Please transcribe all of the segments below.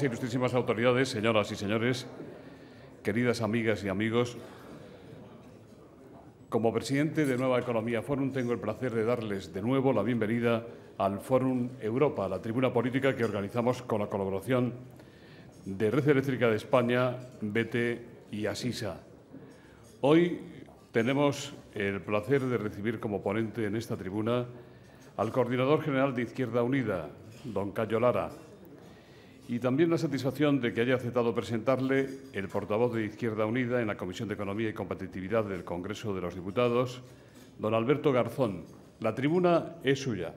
Ilustrísimas autoridades, señoras y señores, queridas amigas y amigos, como presidente de Nueva Economía Fórum tengo el placer de darles de nuevo la bienvenida al Fórum Europa, la tribuna política que organizamos con la colaboración de Red Eléctrica de España, BT y Asisa. Hoy tenemos el placer de recibir como ponente en esta tribuna al coordinador general de Izquierda Unida, don Cayo Lara, y también la satisfacción de que haya aceptado presentarle el portavoz de Izquierda Unida en la Comisión de Economía y Competitividad del Congreso de los Diputados, don Alberto Garzón. La tribuna es suya.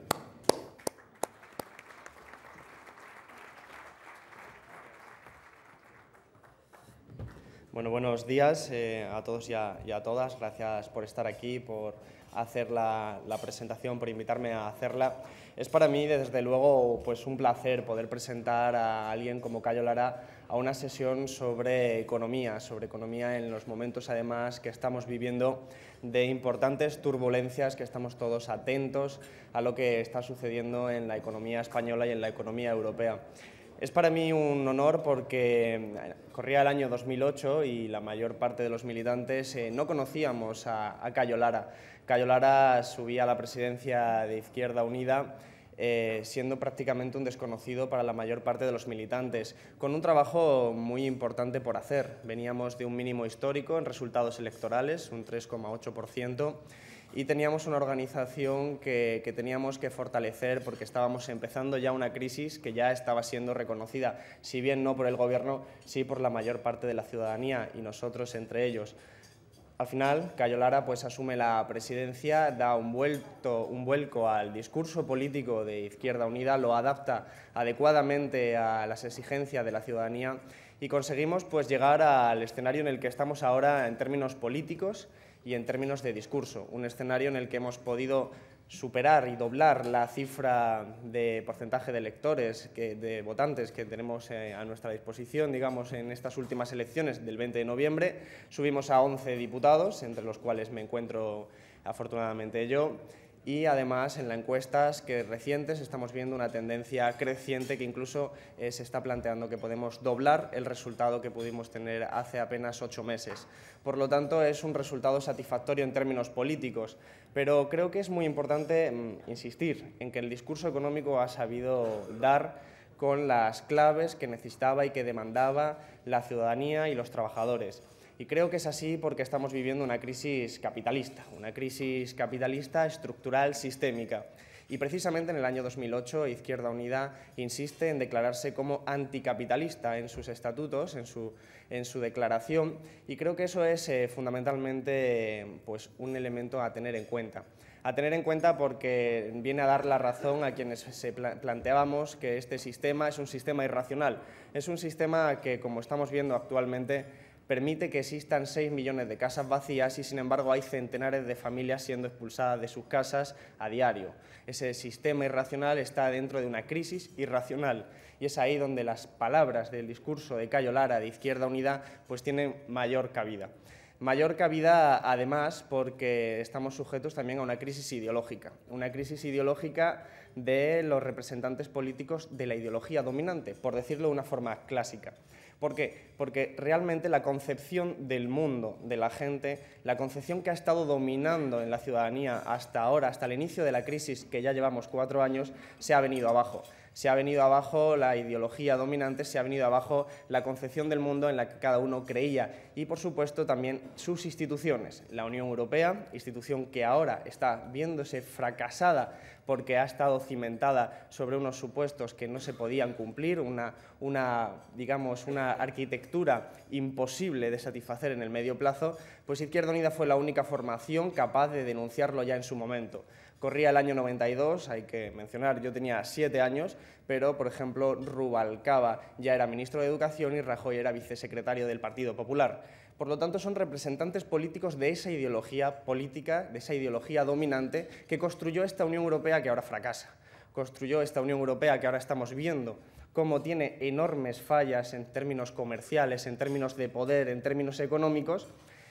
Bueno, buenos días a todos y a todas. Gracias por estar aquí, por hacer la presentación, por invitarme a hacerla. Es para mí, desde luego, pues un placer poder presentar a alguien como Cayo Lara a una sesión sobre economía en los momentos, además, que estamos viviendo de importantes turbulencias, que estamos todos atentos a lo que está sucediendo en la economía española y en la economía europea. Es para mí un honor porque corría el año 2008 y la mayor parte de los militantes no conocíamos a Cayo Lara. Cayo Lara subía a la presidencia de Izquierda Unida siendo prácticamente un desconocido para la mayor parte de los militantes, con un trabajo muy importante por hacer. Veníamos de un mínimo histórico en resultados electorales, un 3,8%, y teníamos una organización que teníamos que fortalecer porque estábamos empezando ya una crisis que ya estaba siendo reconocida, si bien no por el Gobierno, sí por la mayor parte de la ciudadanía y nosotros entre ellos. Al final, Cayo Lara pues, asume la presidencia, da un vuelco al discurso político de Izquierda Unida, lo adapta adecuadamente a las exigencias de la ciudadanía y conseguimos pues, llegar al escenario en el que estamos ahora en términos políticos y en términos de discurso, un escenario en el que hemos podido superar y doblar la cifra de porcentaje de electores, de votantes que tenemos a nuestra disposición, digamos, en estas últimas elecciones del 20 de noviembre. Subimos a 11 diputados, entre los cuales me encuentro afortunadamente yo, y además en las encuestas recientes estamos viendo una tendencia creciente que incluso se está planteando que podemos doblar el resultado que pudimos tener hace apenas 8 meses. Por lo tanto, es un resultado satisfactorio en términos políticos, pero creo que es muy importante insistir en que el discurso económico ha sabido dar con las claves que necesitaba y que demandaba la ciudadanía y los trabajadores. Y creo que es así porque estamos viviendo una crisis capitalista estructural, sistémica. Y precisamente en el año 2008 Izquierda Unida insiste en declararse como anticapitalista en sus estatutos, en su declaración, y creo que eso es fundamentalmente pues, un elemento a tener en cuenta. A tener en cuenta porque viene a dar la razón a quienes planteábamos que este sistema es un sistema irracional. Es un sistema que, como estamos viendo actualmente, permite que existan 6 millones de casas vacías y, sin embargo, hay centenares de familias siendo expulsadas de sus casas a diario. Ese sistema irracional está dentro de una crisis irracional y es ahí donde las palabras del discurso de Cayo Lara de Izquierda Unida pues tienen mayor cabida. Mayor cabida, además, porque estamos sujetos también a una crisis ideológica de los representantes políticos de la ideología dominante, por decirlo de una forma clásica. ¿Por qué? Porque realmente la concepción del mundo, de la gente, la concepción que ha estado dominando en la ciudadanía hasta ahora, hasta el inicio de la crisis, que ya llevamos 4 años, se ha venido abajo. Se ha venido abajo la ideología dominante, se ha venido abajo la concepción del mundo en la que cada uno creía y, por supuesto, también sus instituciones. La Unión Europea, institución que ahora está viéndose fracasada porque ha estado cimentada sobre unos supuestos que no se podían cumplir, digamos, una arquitectura imposible de satisfacer en el medio plazo, pues Izquierda Unida fue la única formación capaz de denunciarlo ya en su momento. Corría el año 92, hay que mencionar, yo tenía 7 años, pero, por ejemplo, Rubalcaba ya era ministro de Educación y Rajoy era vicesecretario del Partido Popular. Por lo tanto, son representantes políticos de esa ideología política, de esa ideología dominante que construyó esta Unión Europea que ahora fracasa. Construyó esta Unión Europea que ahora estamos viendo cómo tiene enormes fallas en términos comerciales, en términos de poder, en términos económicos,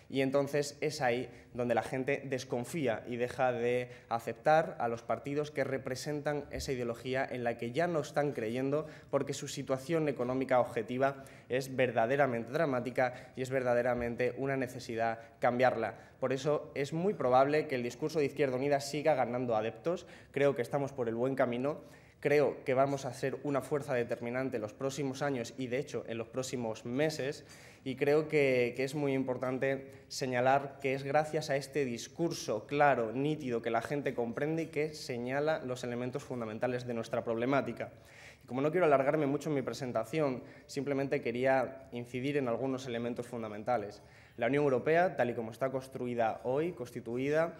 Y entonces es ahí donde la gente desconfía y deja de aceptar a los partidos que representan esa ideología en la que ya no están creyendo porque su situación económica objetiva es verdaderamente dramática y es verdaderamente una necesidad cambiarla. Por eso es muy probable que el discurso de Izquierda Unida siga ganando adeptos. Creo que estamos por el buen camino. Creo que vamos a ser una fuerza determinante en los próximos años y, de hecho, en los próximos meses. Y creo que es muy importante señalar que es gracias a este discurso claro, nítido, que la gente comprende y que señala los elementos fundamentales de nuestra problemática. Y como no quiero alargarme mucho en mi presentación, simplemente quería incidir en algunos elementos fundamentales. La Unión Europea, tal y como está construida hoy, constituida,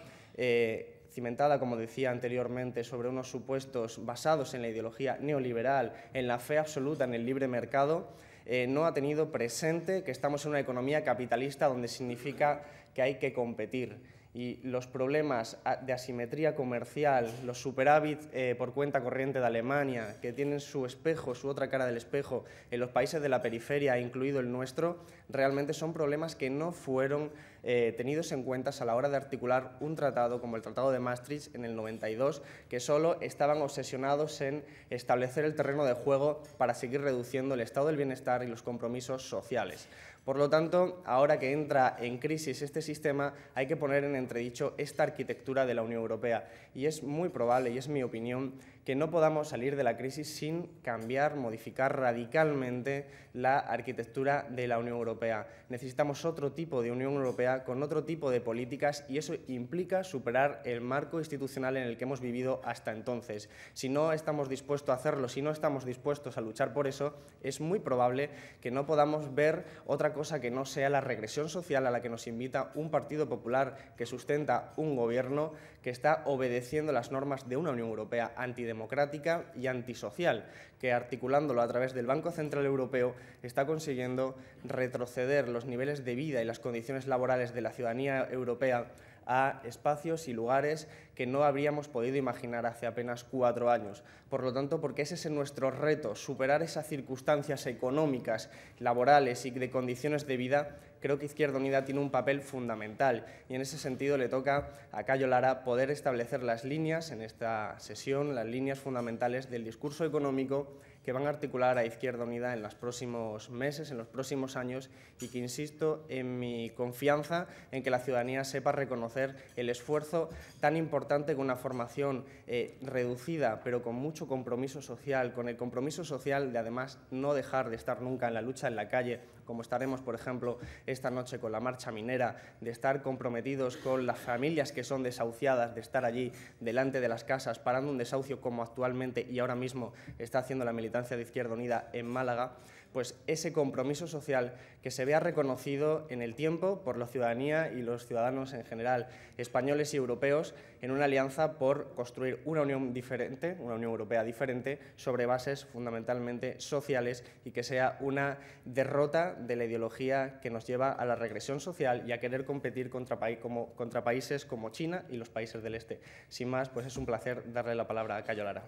cimentada, como decía anteriormente, sobre unos supuestos basados en la ideología neoliberal, en la fe absoluta en el libre mercado, no ha tenido presente que estamos en una economía capitalista donde significa que hay que competir. Y los problemas de asimetría comercial, los superávits por cuenta corriente de Alemania, que tienen su espejo, su otra cara del espejo, en los países de la periferia, incluido el nuestro, realmente son problemas que no fueron tenidos en cuenta a la hora de articular un tratado como el Tratado de Maastricht en el 92, que solo estaban obsesionados en establecer el terreno de juego para seguir reduciendo el estado del bienestar y los compromisos sociales. Por lo tanto, ahora que entra en crisis este sistema, hay que poner en entredicho esta arquitectura de la Unión Europea. Y es muy probable, y es mi opinión, que no podamos salir de la crisis sin cambiar, modificar radicalmente la arquitectura de la Unión Europea. Necesitamos otro tipo de Unión Europea con otro tipo de políticas y eso implica superar el marco institucional en el que hemos vivido hasta entonces. Si no estamos dispuestos a hacerlo, si no estamos dispuestos a luchar por eso, es muy probable que no podamos ver otra cosa que no sea la regresión social a la que nos invita un Partido Popular que sustenta un gobierno que está obedeciendo las normas de una Unión Europea antidemocrática y antisocial, que articulándolo a través del Banco Central Europeo está consiguiendo retroceder los niveles de vida y las condiciones laborales de la ciudadanía europea a espacios y lugares que no habríamos podido imaginar hace apenas 4 años. Por lo tanto, porque ese es nuestro reto, superar esas circunstancias económicas, laborales y de condiciones de vida, creo que Izquierda Unida tiene un papel fundamental y en ese sentido le toca a Cayo Lara poder establecer las líneas en esta sesión, las líneas fundamentales del discurso económico que van a articular a Izquierda Unida en los próximos meses, en los próximos años y que insisto en mi confianza en que la ciudadanía sepa reconocer el esfuerzo tan importante con una formación reducida pero con mucho compromiso social, con el compromiso social de además no dejar de estar nunca en la lucha en la calle, como estaremos, por ejemplo, esta noche con la marcha minera, de estar comprometidos con las familias que son desahuciadas, de estar allí delante de las casas parando un desahucio como actualmente y ahora mismo está haciendo la militancia de Izquierda Unida en Málaga, pues ese compromiso social que se vea reconocido en el tiempo por la ciudadanía y los ciudadanos en general, españoles y europeos, en una alianza por construir una Unión diferente, una Unión Europea diferente, sobre bases fundamentalmente sociales y que sea una derrota de la ideología que nos lleva a la regresión social y a querer competir contra países como China y los países del Este. Sin más, pues es un placer darle la palabra a Cayo Lara.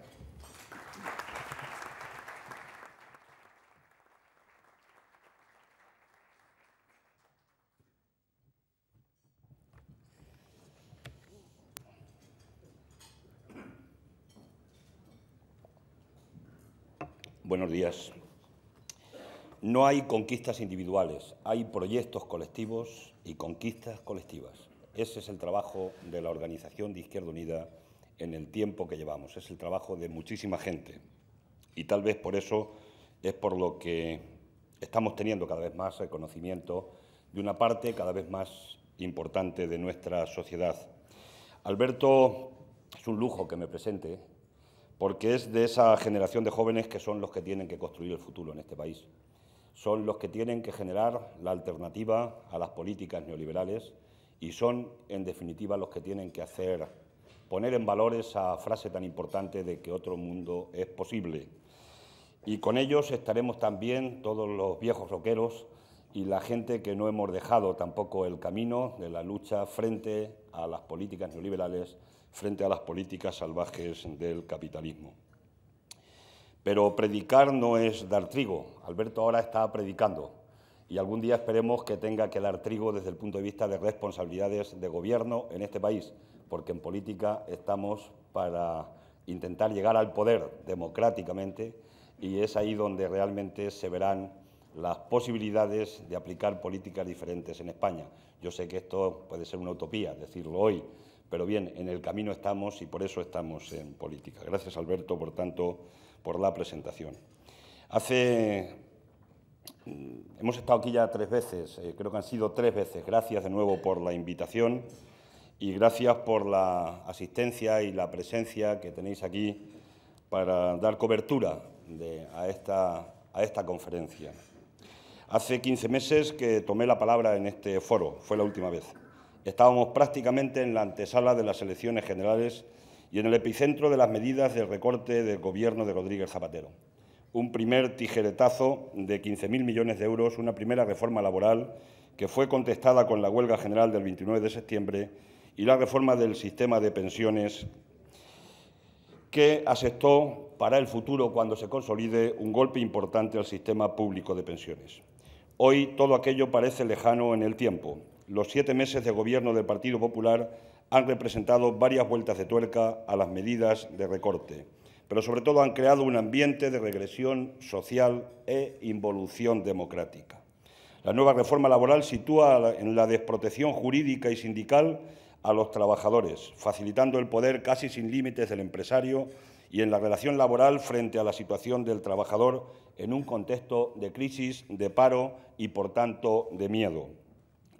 Buenos días. No hay conquistas individuales, hay proyectos colectivos y conquistas colectivas. Ese es el trabajo de la organización de Izquierda Unida en el tiempo que llevamos. Es el trabajo de muchísima gente y tal vez por eso es por lo que estamos teniendo cada vez más reconocimiento de una parte cada vez más importante de nuestra sociedad. Alberto, es un lujo que me presente, porque es de esa generación de jóvenes que son los que tienen que construir el futuro en este país. Son los que tienen que generar la alternativa a las políticas neoliberales y son, en definitiva, los que tienen que poner en valor esa frase tan importante de que otro mundo es posible. Y con ellos estaremos también todos los viejos roqueros y la gente que no hemos dejado tampoco el camino de la lucha frente a las políticas neoliberales, frente a las políticas salvajes del capitalismo. Pero predicar no es dar trigo. Alberto ahora está predicando y algún día esperemos que tenga que dar trigo desde el punto de vista de responsabilidades de gobierno en este país, porque en política estamos para intentar llegar al poder democráticamente y es ahí donde realmente se verán las posibilidades de aplicar políticas diferentes en España. Yo sé que esto puede ser una utopía decirlo hoy, pero bien, en el camino estamos y por eso estamos en política. Gracias, Alberto, por tanto, por la presentación. Hemos estado aquí ya 3 veces, creo que han sido 3 veces. Gracias de nuevo por la invitación y gracias por la asistencia y la presencia que tenéis aquí para dar cobertura a esta conferencia. Hace 15 meses que tomé la palabra en este foro, fue la última vez. Estábamos prácticamente en la antesala de las elecciones generales y en el epicentro de las medidas del recorte del Gobierno de Rodríguez Zapatero. Un primer tijeretazo de 15.000 millones de euros, una primera reforma laboral que fue contestada con la huelga general del 29 de septiembre y la reforma del sistema de pensiones que asestó para el futuro, cuando se consolide, un golpe importante al sistema público de pensiones. Hoy todo aquello parece lejano en el tiempo. Los 7 meses de gobierno del Partido Popular han representado varias vueltas de tuerca a las medidas de recorte, pero sobre todo han creado un ambiente de regresión social e involución democrática. La nueva reforma laboral sitúa en la desprotección jurídica y sindical a los trabajadores, facilitando el poder casi sin límites del empresario y en la relación laboral frente a la situación del trabajador en un contexto de crisis, de paro y, por tanto, de miedo.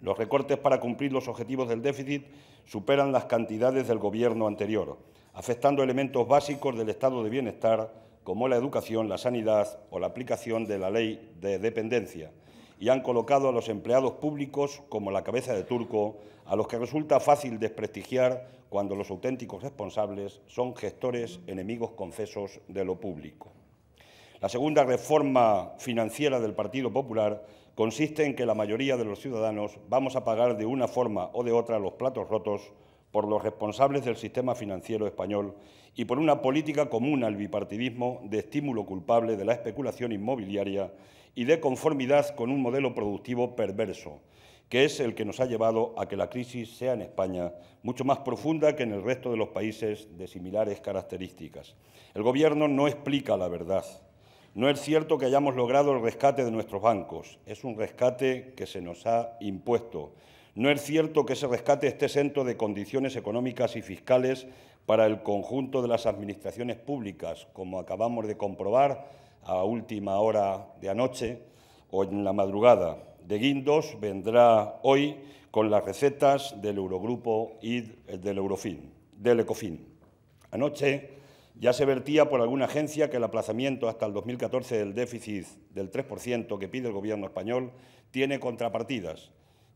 Los recortes para cumplir los objetivos del déficit superan las cantidades del Gobierno anterior, afectando elementos básicos del estado de bienestar como la educación, la sanidad o la aplicación de la ley de dependencia, y han colocado a los empleados públicos como la cabeza de turco, a los que resulta fácil desprestigiar cuando los auténticos responsables son gestores enemigos confesos de lo público. La segunda reforma financiera del Partido Popular consiste en que la mayoría de los ciudadanos vamos a pagar de una forma o de otra los platos rotos por los responsables del sistema financiero español y por una política común al bipartidismo de estímulo culpable de la especulación inmobiliaria y de conformidad con un modelo productivo perverso, que es el que nos ha llevado a que la crisis sea en España mucho más profunda que en el resto de los países de similares características. El Gobierno no explica la verdad. No es cierto que hayamos logrado el rescate de nuestros bancos. Es un rescate que se nos ha impuesto. No es cierto que ese rescate esté exento de condiciones económicas y fiscales para el conjunto de las administraciones públicas, como acabamos de comprobar a última hora de anoche o en la madrugada. De Guindos vendrá hoy con las recetas del Eurogrupo y del Ecofin. Anoche ya se vertía por alguna agencia que el aplazamiento hasta el 2014 del déficit del 3% que pide el Gobierno español tiene contrapartidas.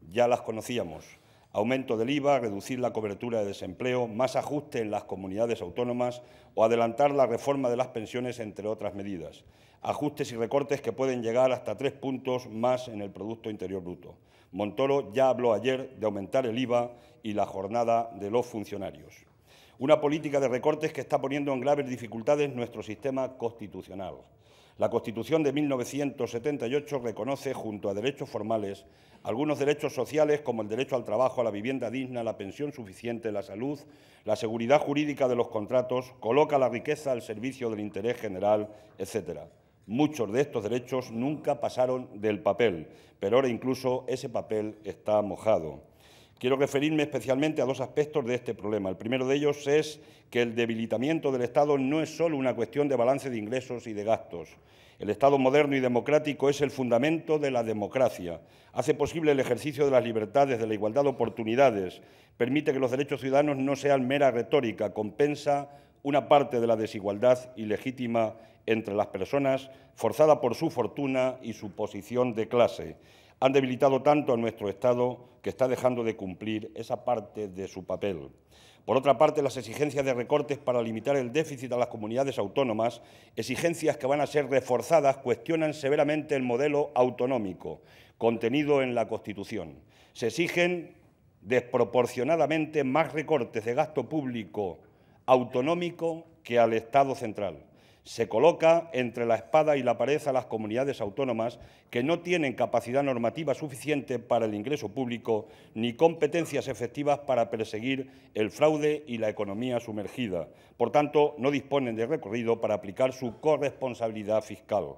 Ya las conocíamos: aumento del IVA, reducir la cobertura de desempleo, más ajuste en las comunidades autónomas o adelantar la reforma de las pensiones, entre otras medidas. Ajustes y recortes que pueden llegar hasta 3 puntos más en el Producto Interior Bruto. Montoro ya habló ayer de aumentar el IVA y la jornada de los funcionarios. Una política de recortes que está poniendo en graves dificultades nuestro sistema constitucional. La Constitución de 1978 reconoce, junto a derechos formales, algunos derechos sociales como el derecho al trabajo, a la vivienda digna, la pensión suficiente, la salud, la seguridad jurídica de los contratos, coloca la riqueza al servicio del interés general, etcétera. Muchos de estos derechos nunca pasaron del papel, pero ahora incluso ese papel está mojado. Quiero referirme especialmente a 2 aspectos de este problema. El primero de ellos es que el debilitamiento del Estado no es solo una cuestión de balance de ingresos y de gastos. El Estado moderno y democrático es el fundamento de la democracia. Hace posible el ejercicio de las libertades, de la igualdad de oportunidades, permite que los derechos ciudadanos no sean mera retórica, compensa una parte de la desigualdad ilegítima entre las personas, forzada por su fortuna y su posición de clase. Han debilitado tanto a nuestro Estado que está dejando de cumplir esa parte de su papel. Por otra parte, las exigencias de recortes para limitar el déficit a las comunidades autónomas, exigencias que van a ser reforzadas, cuestionan severamente el modelo autonómico contenido en la Constitución. Se exigen desproporcionadamente más recortes de gasto público autonómico que al Estado central. Se coloca entre la espada y la pared a las comunidades autónomas que no tienen capacidad normativa suficiente para el ingreso público ni competencias efectivas para perseguir el fraude y la economía sumergida. Por tanto, no disponen de recorrido para aplicar su corresponsabilidad fiscal.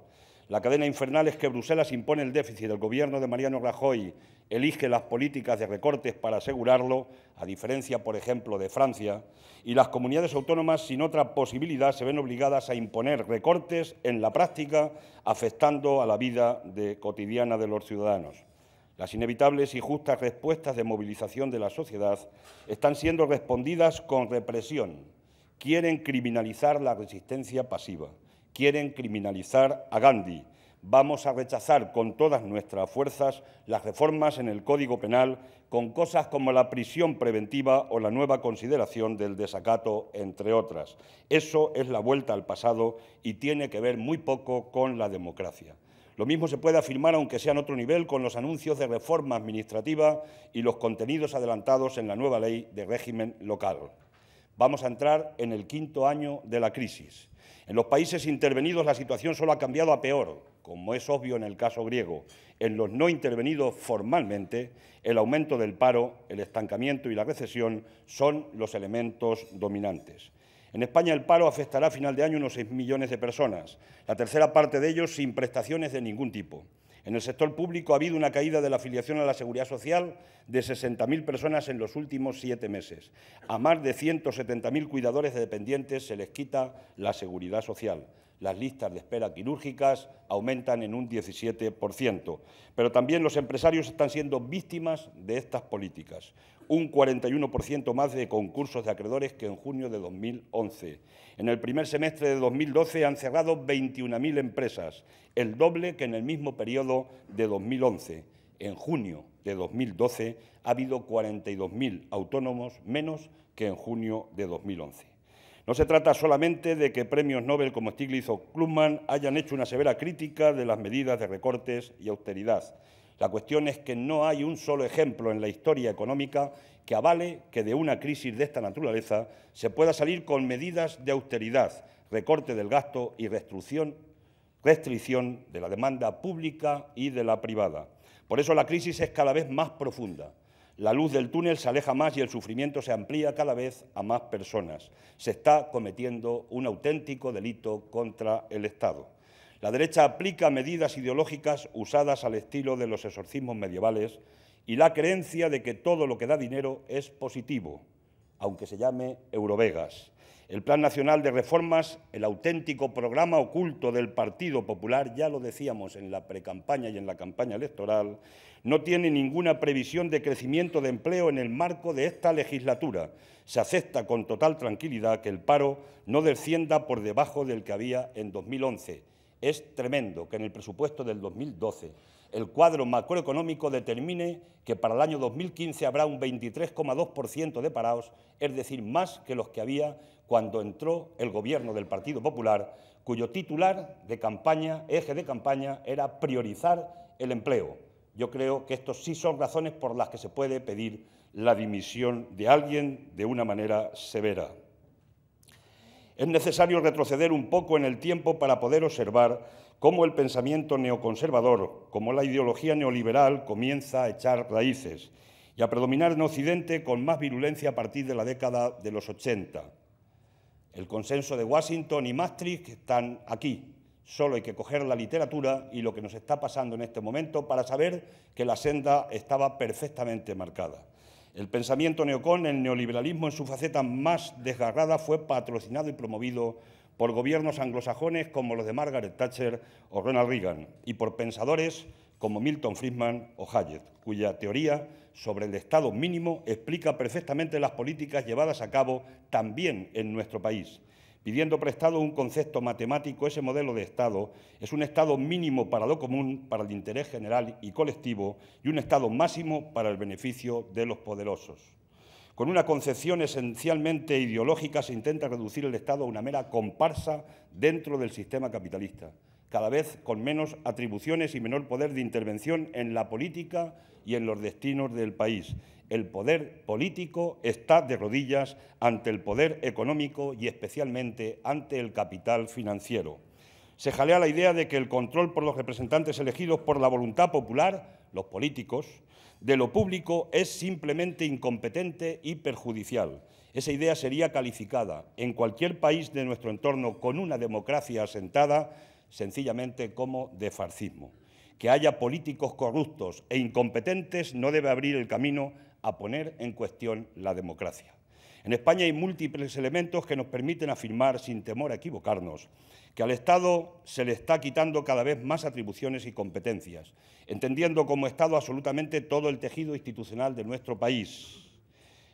La cadena infernal es que Bruselas impone el déficit, el Gobierno de Mariano Rajoy elige las políticas de recortes para asegurarlo, a diferencia, por ejemplo, de Francia, y las comunidades autónomas, sin otra posibilidad, se ven obligadas a imponer recortes en la práctica, afectando a la vida cotidiana de los ciudadanos. Las inevitables y justas respuestas de movilización de la sociedad están siendo respondidas con represión. Quieren criminalizar la resistencia pasiva. Quieren criminalizar a Gandhi. Vamos a rechazar con todas nuestras fuerzas las reformas en el Código Penal con cosas como la prisión preventiva o la nueva consideración del desacato, entre otras. Eso es la vuelta al pasado y tiene que ver muy poco con la democracia. Lo mismo se puede afirmar, aunque sea en otro nivel, con los anuncios de reforma administrativa y los contenidos adelantados en la nueva ley de régimen local. Vamos a entrar en el 5º año de la crisis. En los países intervenidos la situación solo ha cambiado a peor, como es obvio en el caso griego. En los no intervenidos formalmente, el aumento del paro, el estancamiento y la recesión son los elementos dominantes. En España el paro afectará a final de año unos 6 millones de personas, la tercera parte de ellos sin prestaciones de ningún tipo. En el sector público ha habido una caída de la afiliación a la Seguridad Social de 60.000 personas en los últimos 7 meses. A más de 170.000 cuidadores de dependientes se les quita la Seguridad Social. Las listas de espera quirúrgicas aumentan en un 17%. Pero también los empresarios están siendo víctimas de estas políticas. Un 41% más de concursos de acreedores que en junio de 2011. En el primer semestre de 2012 han cerrado 21.000 empresas, el doble que en el mismo periodo de 2011. En junio de 2012 ha habido 42.000 autónomos menos que en junio de 2011. No se trata solamente de que premios Nobel como Stiglitz o Krugman hayan hecho una severa crítica de las medidas de recortes y austeridad. La cuestión es que no hay un solo ejemplo en la historia económica que avale que de una crisis de esta naturaleza se pueda salir con medidas de austeridad, recorte del gasto y restricción de la demanda pública y de la privada. Por eso la crisis es cada vez más profunda. La luz del túnel se aleja más y el sufrimiento se amplía cada vez a más personas. Se está cometiendo un auténtico delito contra el Estado. La derecha aplica medidas ideológicas usadas al estilo de los exorcismos medievales y la creencia de que todo lo que da dinero es positivo, aunque se llame Eurovegas. El Plan Nacional de Reformas, el auténtico programa oculto del Partido Popular, ya lo decíamos en la precampaña y en la campaña electoral, no tiene ninguna previsión de crecimiento de empleo en el marco de esta legislatura. Se acepta con total tranquilidad que el paro no descienda por debajo del que había en 2011. Es tremendo que en el presupuesto del 2012 el cuadro macroeconómico determine que para el año 2015 habrá un 23,2% de parados, es decir, más que los que había cuando entró el Gobierno del Partido Popular, cuyo titular de campaña, eje de campaña, era priorizar el empleo. Yo creo que estos sí son razones por las que se puede pedir la dimisión de alguien de una manera severa. Es necesario retroceder un poco en el tiempo para poder observar cómo el pensamiento neoconservador, como la ideología neoliberal, comienza a echar raíces y a predominar en Occidente con más virulencia a partir de la década de los 80. El consenso de Washington y Maastricht están aquí. Solo hay que coger la literatura y lo que nos está pasando en este momento para saber que la senda estaba perfectamente marcada. El pensamiento neocon, el neoliberalismo en su faceta más desgarrada, fue patrocinado y promovido por gobiernos anglosajones como los de Margaret Thatcher o Ronald Reagan y por pensadores como Milton Friedman o Hayek, cuya teoría sobre el Estado mínimo explica perfectamente las políticas llevadas a cabo también en nuestro país. Pidiendo prestado un concepto matemático, ese modelo de Estado es un Estado mínimo para lo común, para el interés general y colectivo, y un Estado máximo para el beneficio de los poderosos. Con una concepción esencialmente ideológica se intenta reducir el Estado a una mera comparsa dentro del sistema capitalista. cada vez con menos atribuciones y menor poder de intervención en la política y en los destinos del país. El poder político está de rodillas ante el poder económico y especialmente ante el capital financiero. Se jalea la idea de que el control por los representantes elegidos por la voluntad popular, los políticos, de lo público es simplemente incompetente y perjudicial. Esa idea sería calificada en cualquier país de nuestro entorno con una democracia asentada sencillamente como de fascismo. Que haya políticos corruptos e incompetentes no debe abrir el camino a poner en cuestión la democracia. En España hay múltiples elementos que nos permiten afirmar, sin temor a equivocarnos, que al Estado se le está quitando cada vez más atribuciones y competencias, entendiendo como Estado absolutamente todo el tejido institucional de nuestro país.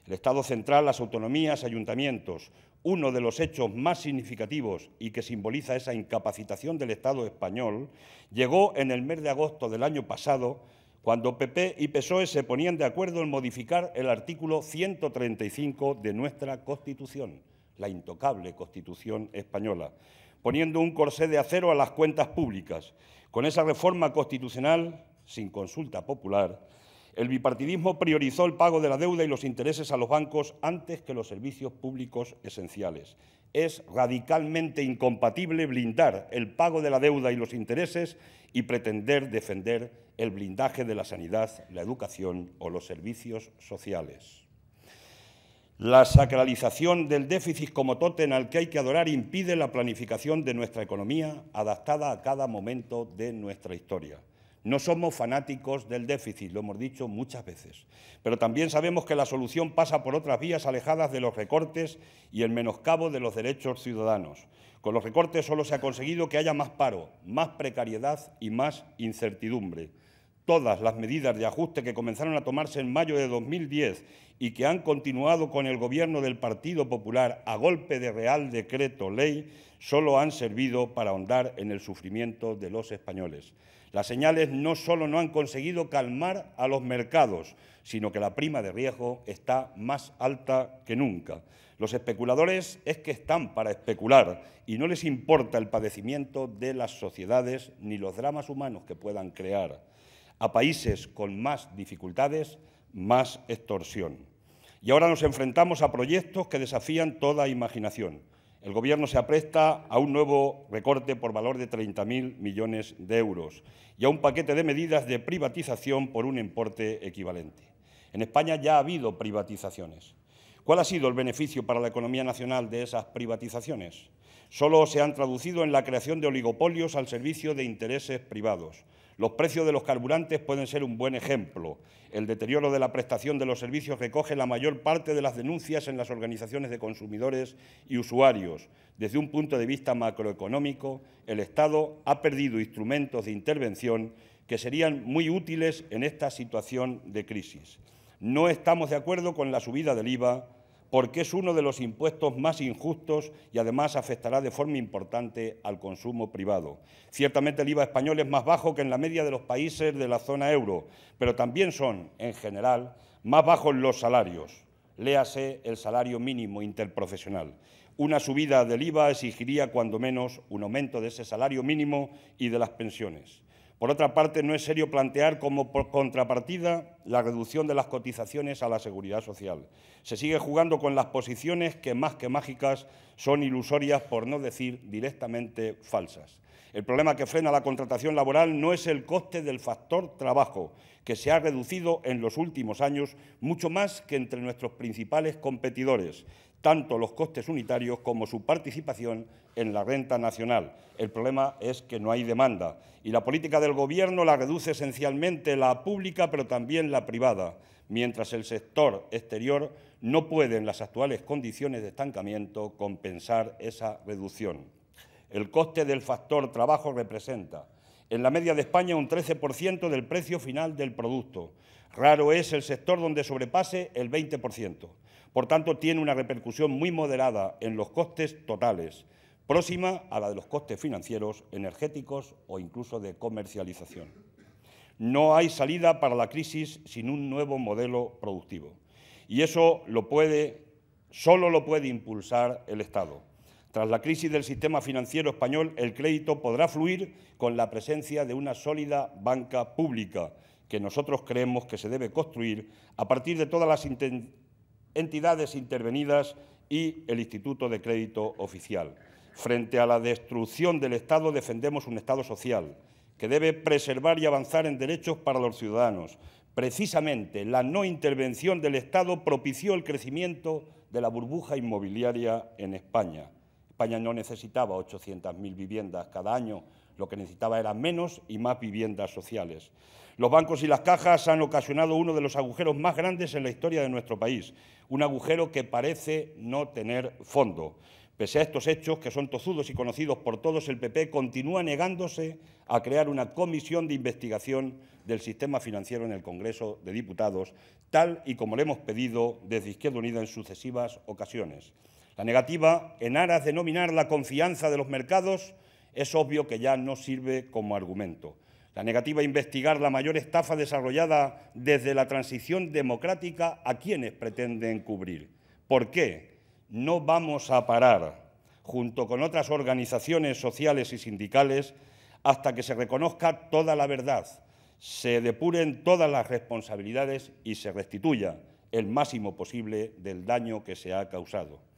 El Estado central, las autonomías, ayuntamientos. Uno de los hechos más significativos y que simboliza esa incapacitación del Estado español llegó en el mes de agosto del año pasado, cuando PP y PSOE se ponían de acuerdo en modificar el artículo 135 de nuestra Constitución, la intocable Constitución española, poniendo un corsé de acero a las cuentas públicas. Con esa reforma constitucional, sin consulta popular, el bipartidismo priorizó el pago de la deuda y los intereses a los bancos antes que los servicios públicos esenciales. Es radicalmente incompatible blindar el pago de la deuda y los intereses y pretender defender el blindaje de la sanidad, la educación o los servicios sociales. La sacralización del déficit como tótem al que hay que adorar impide la planificación de nuestra economía adaptada a cada momento de nuestra historia. No somos fanáticos del déficit, lo hemos dicho muchas veces, pero también sabemos que la solución pasa por otras vías alejadas de los recortes y el menoscabo de los derechos ciudadanos. Con los recortes solo se ha conseguido que haya más paro, más precariedad y más incertidumbre. Todas las medidas de ajuste que comenzaron a tomarse en mayo de 2010 y que han continuado con el Gobierno del Partido Popular a golpe de Real Decreto Ley solo han servido para ahondar en el sufrimiento de los españoles. Las señales no solo no han conseguido calmar a los mercados, sino que la prima de riesgo está más alta que nunca. Los especuladores es que están para especular y no les importa el padecimiento de las sociedades ni los dramas humanos que puedan crear. A países con más dificultades, más extorsión. Y ahora nos enfrentamos a proyectos que desafían toda imaginación. El Gobierno se apresta a un nuevo recorte por valor de 30.000 millones de euros y a un paquete de medidas de privatización por un importe equivalente. En España ya ha habido privatizaciones. ¿Cuál ha sido el beneficio para la economía nacional de esas privatizaciones? Solo se han traducido en la creación de oligopolios al servicio de intereses privados. Los precios de los carburantes pueden ser un buen ejemplo. El deterioro de la prestación de los servicios recoge la mayor parte de las denuncias en las organizaciones de consumidores y usuarios. Desde un punto de vista macroeconómico, el Estado ha perdido instrumentos de intervención que serían muy útiles en esta situación de crisis. No estamos de acuerdo con la subida del IVA porque es uno de los impuestos más injustos y además afectará de forma importante al consumo privado. Ciertamente el IVA español es más bajo que en la media de los países de la zona euro, pero también son, en general, más bajos los salarios. Léase el salario mínimo interprofesional. Una subida del IVA exigiría, cuando menos, un aumento de ese salario mínimo y de las pensiones. Por otra parte, no es serio plantear como contrapartida la reducción de las cotizaciones a la Seguridad Social. Se sigue jugando con las posiciones que, más que mágicas, son ilusorias, por no decir directamente falsas. El problema que frena la contratación laboral no es el coste del factor trabajo, que se ha reducido en los últimos años mucho más que entre nuestros principales competidores, tanto los costes unitarios como su participación en la renta nacional. El problema es que no hay demanda y la política del Gobierno la reduce esencialmente la pública, pero también la privada, mientras el sector exterior no puede, en las actuales condiciones de estancamiento, compensar esa reducción. El coste del factor trabajo representa, en la media de España, un 13% del precio final del producto. Raro es el sector donde sobrepase el 20%. Por tanto, tiene una repercusión muy moderada en los costes totales, próxima a la de los costes financieros, energéticos o incluso de comercialización. No hay salida para la crisis sin un nuevo modelo productivo. Y eso solo lo puede impulsar el Estado. Tras la crisis del sistema financiero español, el crédito podrá fluir con la presencia de una sólida banca pública, que nosotros creemos que se debe construir a partir de todas las entidades intervenidas y el Instituto de Crédito Oficial. Frente a la destrucción del Estado, defendemos un Estado social, que debe preservar y avanzar en derechos para los ciudadanos. Precisamente, la no intervención del Estado propició el crecimiento de la burbuja inmobiliaria en España. España no necesitaba 800.000 viviendas cada año, lo que necesitaba eran menos y más viviendas sociales. Los bancos y las cajas han ocasionado uno de los agujeros más grandes en la historia de nuestro país, un agujero que parece no tener fondo. Pese a estos hechos, que son tozudos y conocidos por todos, el PP continúa negándose a crear una comisión de investigación del sistema financiero en el Congreso de Diputados, tal y como le hemos pedido desde Izquierda Unida en sucesivas ocasiones. La negativa, en aras de no minar la confianza de los mercados, es obvio que ya no sirve como argumento. La negativa a investigar la mayor estafa desarrollada desde la transición democrática a quienes pretenden cubrir. ¿Por qué? No vamos a parar, junto con otras organizaciones sociales y sindicales, hasta que se reconozca toda la verdad, se depuren todas las responsabilidades y se restituya el máximo posible del daño que se ha causado.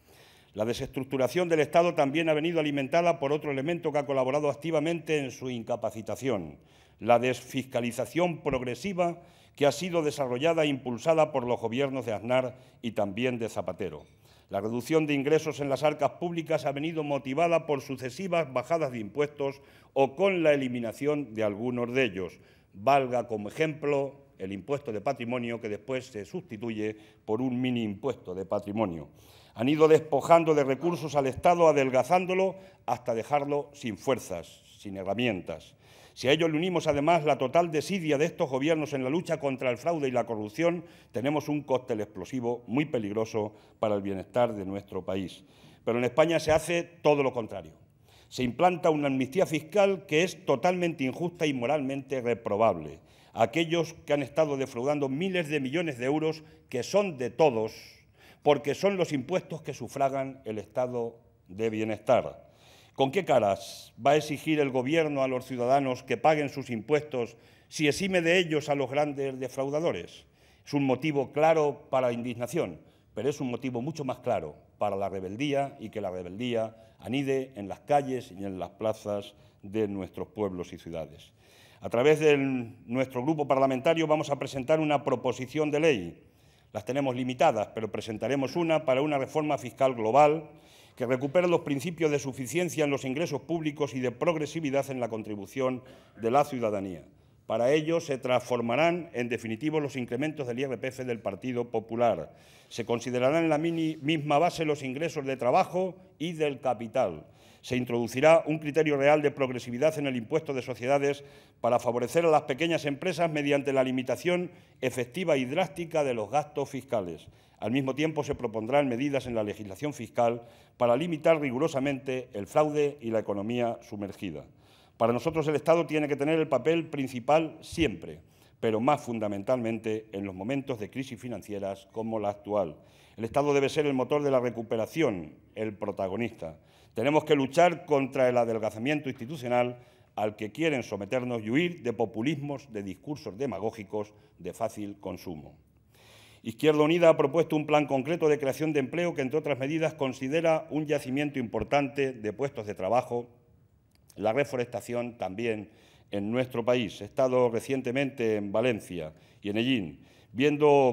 La desestructuración del Estado también ha venido alimentada por otro elemento que ha colaborado activamente en su incapacitación, la desfiscalización progresiva que ha sido desarrollada e impulsada por los gobiernos de Aznar y también de Zapatero. La reducción de ingresos en las arcas públicas ha venido motivada por sucesivas bajadas de impuestos o con la eliminación de algunos de ellos. Valga como ejemplo el impuesto de patrimonio, que después se sustituye por un mini impuesto de patrimonio. Han ido despojando de recursos al Estado, adelgazándolo hasta dejarlo sin fuerzas, sin herramientas. Si a ello le unimos además la total desidia de estos gobiernos en la lucha contra el fraude y la corrupción, tenemos un cóctel explosivo muy peligroso para el bienestar de nuestro país. Pero en España se hace todo lo contrario. Se implanta una amnistía fiscal que es totalmente injusta y moralmente reprobable. Aquellos que han estado defraudando miles de millones de euros, que son de todos, porque son los impuestos que sufragan el estado de bienestar. ¿Con qué caras va a exigir el Gobierno a los ciudadanos que paguen sus impuestos si exime de ellos a los grandes defraudadores? Es un motivo claro para la indignación, pero es un motivo mucho más claro para la rebeldía, y que la rebeldía anide en las calles y en las plazas de nuestros pueblos y ciudades. A través de nuestro grupo parlamentario vamos a presentar una proposición de ley. Las tenemos limitadas, pero presentaremos una para una reforma fiscal global que recupere los principios de suficiencia en los ingresos públicos y de progresividad en la contribución de la ciudadanía. Para ello se transformarán en definitivo los incrementos del IRPF del Partido Popular. Se considerarán en la misma base los ingresos de trabajo y del capital. Se introducirá un criterio real de progresividad en el impuesto de sociedades para favorecer a las pequeñas empresas mediante la limitación efectiva y drástica de los gastos fiscales. Al mismo tiempo, se propondrán medidas en la legislación fiscal para limitar rigurosamente el fraude y la economía sumergida. Para nosotros el Estado tiene que tener el papel principal siempre, pero más fundamentalmente en los momentos de crisis financieras como la actual. El Estado debe ser el motor de la recuperación, el protagonista. Tenemos que luchar contra el adelgazamiento institucional al que quieren someternos y huir de populismos, de discursos demagógicos de fácil consumo. Izquierda Unida ha propuesto un plan concreto de creación de empleo que, entre otras medidas, considera un yacimiento importante de puestos de trabajo, la reforestación también en nuestro país. He estado recientemente en Valencia y en Hellín,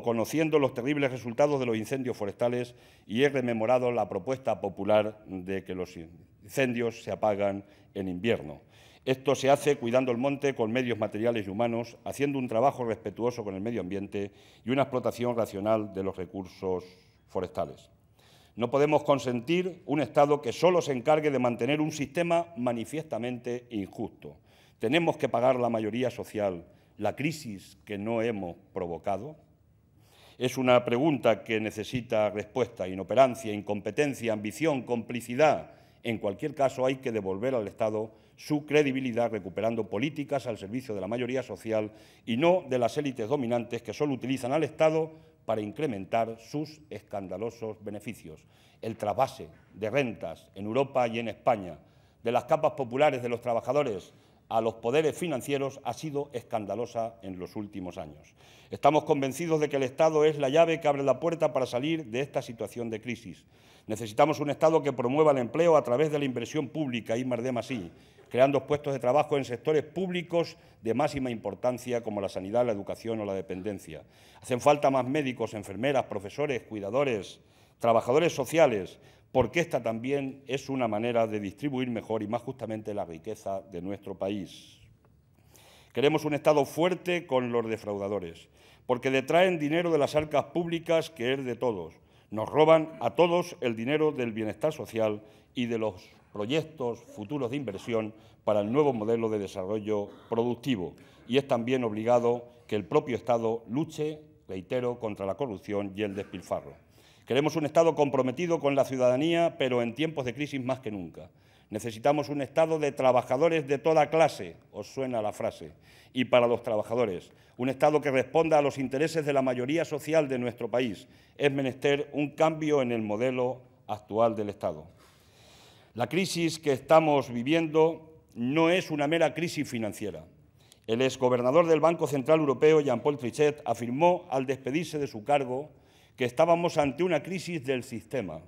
conociendo los terribles resultados de los incendios forestales, y he rememorado la propuesta popular de que los incendios se apagan en invierno. Esto se hace cuidando el monte con medios materiales y humanos, haciendo un trabajo respetuoso con el medio ambiente y una explotación racional de los recursos forestales. No podemos consentir un Estado que solo se encargue de mantener un sistema manifiestamente injusto. Tenemos que pagar la mayoría social la crisis que no hemos provocado. Es una pregunta que necesita respuesta. Inoperancia, incompetencia, ambición, complicidad. En cualquier caso, hay que devolver al Estado su credibilidad, recuperando políticas al servicio de la mayoría social y no de las élites dominantes que solo utilizan al Estado para incrementar sus escandalosos beneficios. El trasvase de rentas en Europa y en España de las capas populares de los trabajadores a los poderes financieros ha sido escandalosa en los últimos años. Estamos convencidos de que el Estado es la llave que abre la puerta para salir de esta situación de crisis. Necesitamos un Estado que promueva el empleo a través de la inversión pública, I+D+I, creando puestos de trabajo en sectores públicos de máxima importancia como la sanidad, la educación o la dependencia. Hacen falta más médicos, enfermeras, profesores, cuidadores, trabajadores sociales, porque esta también es una manera de distribuir mejor y más justamente la riqueza de nuestro país. Queremos un Estado fuerte con los defraudadores, porque detraen dinero de las arcas públicas que es de todos. Nos roban a todos el dinero del bienestar social y de los proyectos futuros de inversión para el nuevo modelo de desarrollo productivo. Y es también obligado que el propio Estado luche, reitero, contra la corrupción y el despilfarro. Queremos un Estado comprometido con la ciudadanía, pero en tiempos de crisis más que nunca. Necesitamos un Estado de trabajadores de toda clase, os suena la frase, y para los trabajadores. Un Estado que responda a los intereses de la mayoría social de nuestro país. Es menester un cambio en el modelo actual del Estado. La crisis que estamos viviendo no es una mera crisis financiera. El exgobernador del Banco Central Europeo, Jean-Paul Trichet, afirmó al despedirse de su cargo que estábamos ante una crisis del sistema,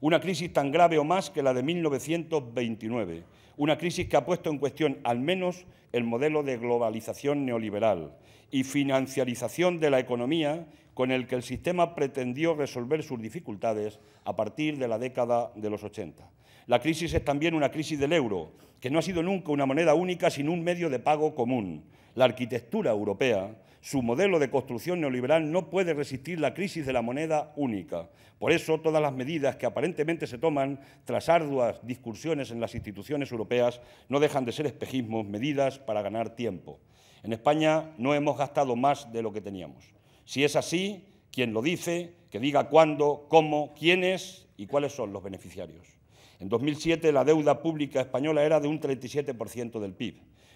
una crisis tan grave o más que la de 1929, una crisis que ha puesto en cuestión al menos el modelo de globalización neoliberal y financiarización de la economía con el que el sistema pretendió resolver sus dificultades a partir de la década de los 80. La crisis es también una crisis del euro, que no ha sido nunca una moneda única, sino un medio de pago común. La arquitectura europea, su modelo de construcción neoliberal, no puede resistir la crisis de la moneda única. Por eso, todas las medidas que aparentemente se toman tras arduas discusiones en las instituciones europeas no dejan de ser espejismos, medidas para ganar tiempo. En España no hemos gastado más de lo que teníamos. Si es así, ¿quién lo dice? Que diga cuándo, cómo, quiénes y cuáles son los beneficiarios. En 2007 la deuda pública española era de un 37% del PIB,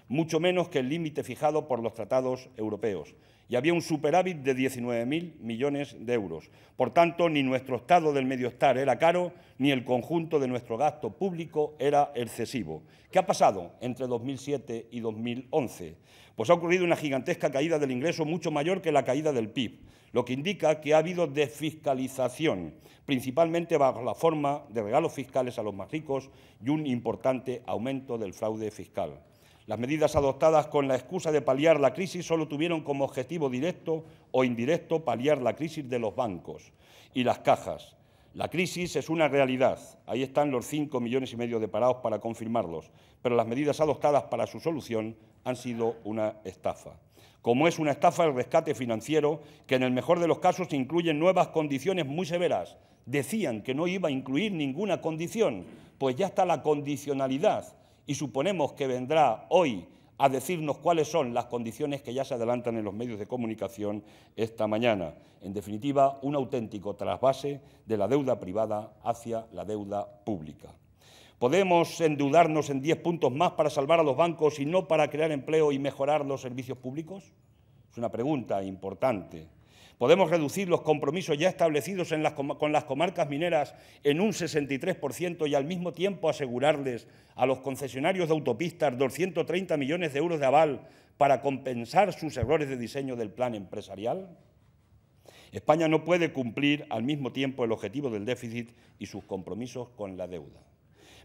mucho menos que el límite fijado por los tratados europeos, y había un superávit de 19.000 millones de euros. Por tanto, ni nuestro estado del medioestar era caro, ni el conjunto de nuestro gasto público era excesivo. ¿Qué ha pasado entre 2007 y 2011? Pues ha ocurrido una gigantesca caída del ingreso mucho mayor que la caída del PIB, lo que indica que ha habido desfiscalización, principalmente bajo la forma de regalos fiscales a los más ricos y un importante aumento del fraude fiscal. Las medidas adoptadas con la excusa de paliar la crisis solo tuvieron como objetivo directo o indirecto paliar la crisis de los bancos y las cajas. La crisis es una realidad. Ahí están los 5,5 millones de parados para confirmarlos, pero las medidas adoptadas para su solución han sido una estafa. Como es una estafa el rescate financiero, que en el mejor de los casos incluye nuevas condiciones muy severas. Decían que no iba a incluir ninguna condición, pues ya está la condicionalidad. Y suponemos que vendrá hoy a decirnos cuáles son las condiciones que ya se adelantan en los medios de comunicación esta mañana. En definitiva, un auténtico trasvase de la deuda privada hacia la deuda pública. ¿Podemos endeudarnos en 10 puntos más para salvar a los bancos y no para crear empleo y mejorar los servicios públicos? Es una pregunta importante. ¿Podemos reducir los compromisos ya establecidos con las comarcas mineras en un 63% y al mismo tiempo asegurarles a los concesionarios de autopistas 230 millones de euros de aval para compensar sus errores de diseño del plan empresarial? España no puede cumplir al mismo tiempo el objetivo del déficit y sus compromisos con la deuda.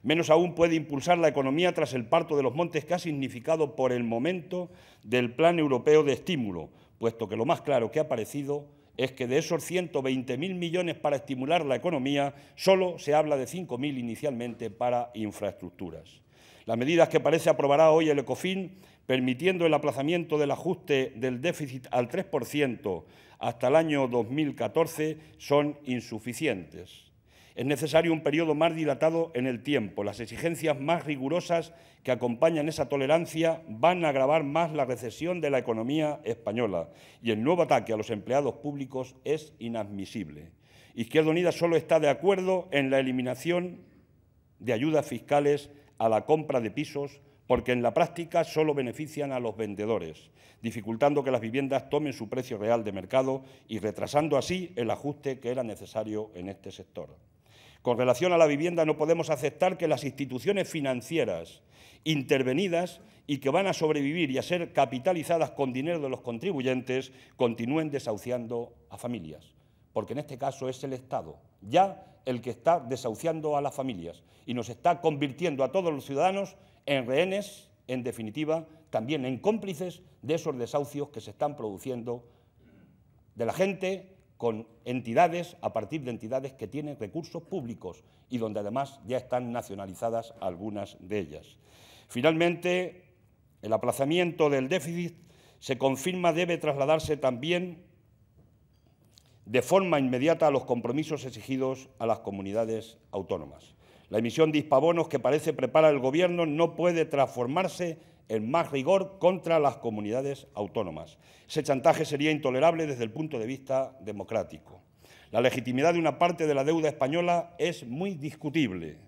Menos aún puede impulsar la economía tras el parto de los montes que ha significado por el momento del Plan Europeo de Estímulo, puesto que lo más claro que ha parecido es que de esos 120.000 millones para estimular la economía, solo se habla de 5.000 inicialmente para infraestructuras. Las medidas que parece aprobará hoy el Ecofin, permitiendo el aplazamiento del ajuste del déficit al 3% hasta el año 2014, son insuficientes. Es necesario un periodo más dilatado en el tiempo. Las exigencias más rigurosas que acompañan esa tolerancia van a agravar más la recesión de la economía española y el nuevo ataque a los empleados públicos es inadmisible. Izquierda Unida solo está de acuerdo en la eliminación de ayudas fiscales a la compra de pisos porque en la práctica solo benefician a los vendedores, dificultando que las viviendas tomen su precio real de mercado y retrasando así el ajuste que era necesario en este sector. Con relación a la vivienda, no podemos aceptar que las instituciones financieras intervenidas y que van a sobrevivir y a ser capitalizadas con dinero de los contribuyentes continúen desahuciando a familias, porque en este caso es el Estado ya el que está desahuciando a las familias y nos está convirtiendo a todos los ciudadanos en rehenes, en definitiva, también en cómplices de esos desahucios que se están produciendo de la gente con entidades, a partir de entidades que tienen recursos públicos y donde además ya están nacionalizadas algunas de ellas. Finalmente, el aplazamiento del déficit se confirma debe trasladarse también de forma inmediata a los compromisos exigidos a las comunidades autónomas. La emisión de hispabonos que parece preparar el Gobierno no puede transformarse en más rigor contra las comunidades autónomas. Ese chantaje sería intolerable desde el punto de vista democrático. La legitimidad de una parte de la deuda española es muy discutible.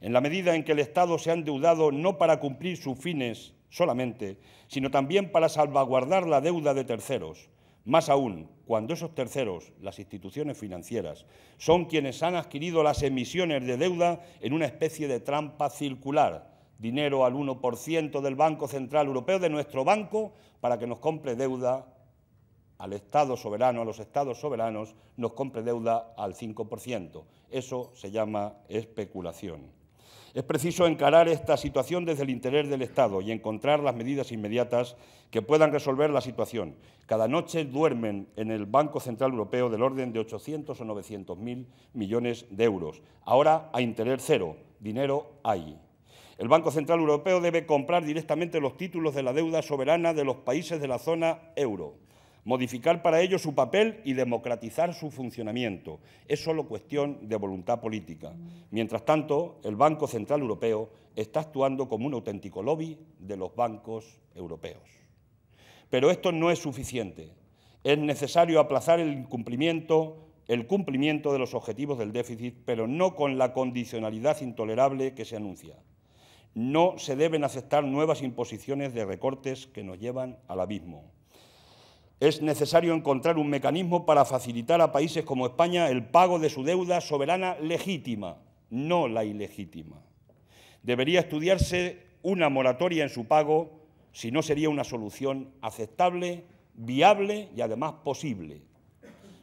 En la medida en que el Estado se ha endeudado no para cumplir sus fines solamente, sino también para salvaguardar la deuda de terceros. Más aún, cuando esos terceros, las instituciones financieras, son quienes han adquirido las emisiones de deuda en una especie de trampa circular. Dinero al 1% del Banco Central Europeo, de nuestro banco, para que nos compre deuda al Estado soberano, a los Estados soberanos, nos compre deuda al 5%. Eso se llama especulación. Es preciso encarar esta situación desde el interés del Estado y encontrar las medidas inmediatas que puedan resolver la situación. Cada noche duermen en el Banco Central Europeo del orden de 800 o 900.000 millones de euros. Ahora a interés cero, dinero hay. El Banco Central Europeo debe comprar directamente los títulos de la deuda soberana de los países de la zona euro, modificar para ello su papel y democratizar su funcionamiento. Es solo cuestión de voluntad política. Mientras tanto, el Banco Central Europeo está actuando como un auténtico lobby de los bancos europeos. Pero esto no es suficiente. Es necesario aplazar el cumplimiento de los objetivos del déficit, pero no con la condicionalidad intolerable que se anuncia. No se deben aceptar nuevas imposiciones de recortes que nos llevan al abismo. Es necesario encontrar un mecanismo para facilitar a países como España el pago de su deuda soberana legítima, no la ilegítima. Debería estudiarse una moratoria en su pago, si no sería una solución aceptable, viable y además posible.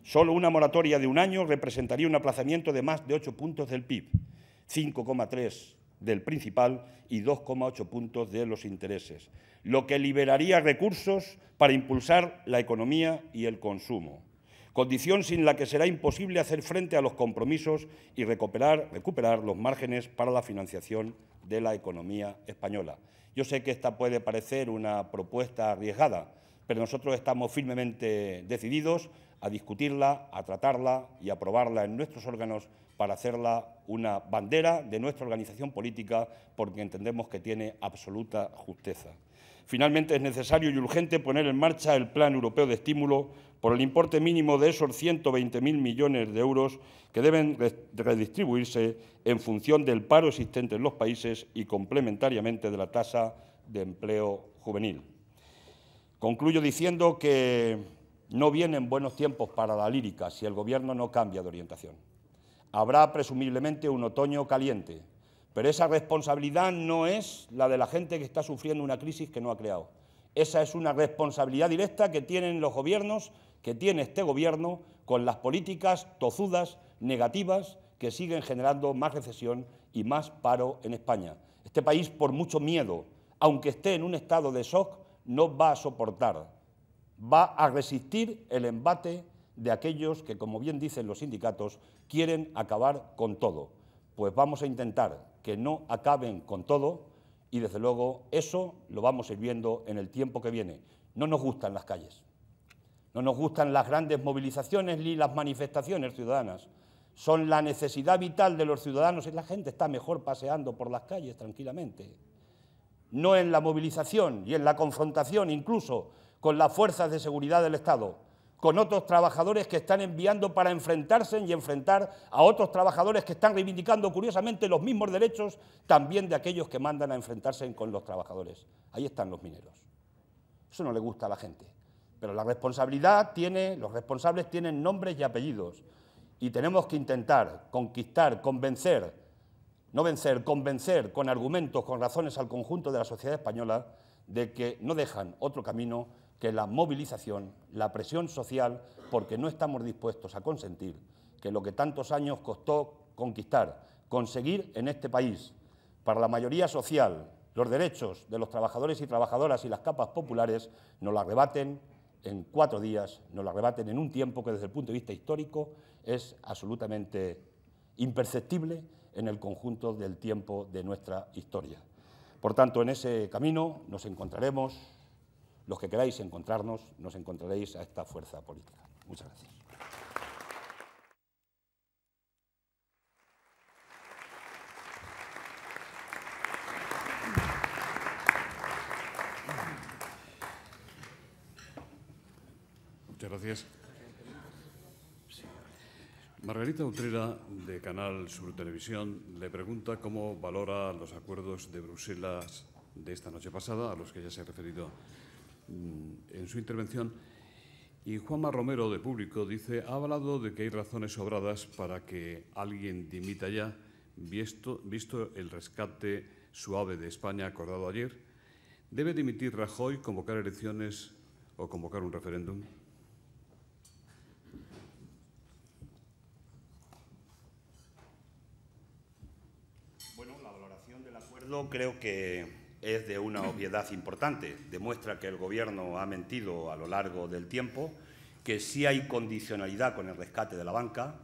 Solo una moratoria de un año representaría un aplazamiento de más de 8 puntos del PIB, 5,3 del principal y 2,8 puntos de los intereses, lo que liberaría recursos para impulsar la economía y el consumo, condición sin la que será imposible hacer frente a los compromisos y recuperar los márgenes para la financiación de la economía española. Yo sé que esta puede parecer una propuesta arriesgada, pero nosotros estamos firmemente decididos a discutirla, a tratarla y a aprobarla en nuestros órganos para hacerla una bandera de nuestra organización política, porque entendemos que tiene absoluta justeza. Finalmente, es necesario y urgente poner en marcha el Plan Europeo de Estímulo por el importe mínimo de esos 120.000 millones de euros que deben redistribuirse en función del paro existente en los países y complementariamente de la tasa de empleo juvenil. Concluyo diciendo que no vienen buenos tiempos para la lírica si el Gobierno no cambia de orientación. Habrá presumiblemente un otoño caliente, pero esa responsabilidad no es la de la gente que está sufriendo una crisis que no ha creado. Esa es una responsabilidad directa que tienen los gobiernos, que tiene este Gobierno, con las políticas tozudas, negativas, que siguen generando más recesión y más paro en España. Este país, por mucho miedo, aunque esté en un estado de shock, no va a soportar, va a resistir el embate de aquellos que, como bien dicen los sindicatos, quieren acabar con todo. Pues vamos a intentar que no acaben con todo y, desde luego, eso lo vamos a ir viendo en el tiempo que viene. No nos gustan las calles, no nos gustan las grandes movilizaciones ni las manifestaciones ciudadanas. Son la necesidad vital de los ciudadanos y la gente está mejor paseando por las calles tranquilamente. No en la movilización y en la confrontación incluso con las fuerzas de seguridad del Estado, con otros trabajadores que están enviando para enfrentarse y enfrentar a otros trabajadores que están reivindicando curiosamente los mismos derechos también de aquellos que mandan a enfrentarse con los trabajadores. Ahí están los mineros. Eso no le gusta a la gente, pero la responsabilidad los responsables tienen nombres y apellidos y tenemos que intentar conquistar, convencer, no vencer, convencer con argumentos, con razones al conjunto de la sociedad española de que no dejan otro camino que la movilización, la presión social, porque no estamos dispuestos a consentir que lo que tantos años costó conquistar, conseguir en este país, para la mayoría social, los derechos de los trabajadores y trabajadoras y las capas populares, nos lo arrebaten en 4 días, nos lo arrebaten en un tiempo que desde el punto de vista histórico es absolutamente imperceptible en el conjunto del tiempo de nuestra historia. Por tanto, en ese camino nos encontraremos. Los que queráis encontrarnos, nos encontraréis a esta fuerza política. Muchas gracias. Muchas gracias. Margarita Utrera, de Canal Sur Televisión, le pregunta cómo valora los acuerdos de Bruselas de esta noche pasada, a los que ya se ha referido en su intervención. Y Juanma Romero, de Público, dice: ha hablado de que hay razones sobradas para que alguien dimita ya, visto el rescate suave de España acordado ayer. ¿Debe dimitir Rajoy, convocar elecciones o convocar un referéndum? Bueno, la valoración del acuerdo creo que es de una obviedad importante. Demuestra que el Gobierno ha mentido a lo largo del tiempo, que sí hay condicionalidad con el rescate de la banca,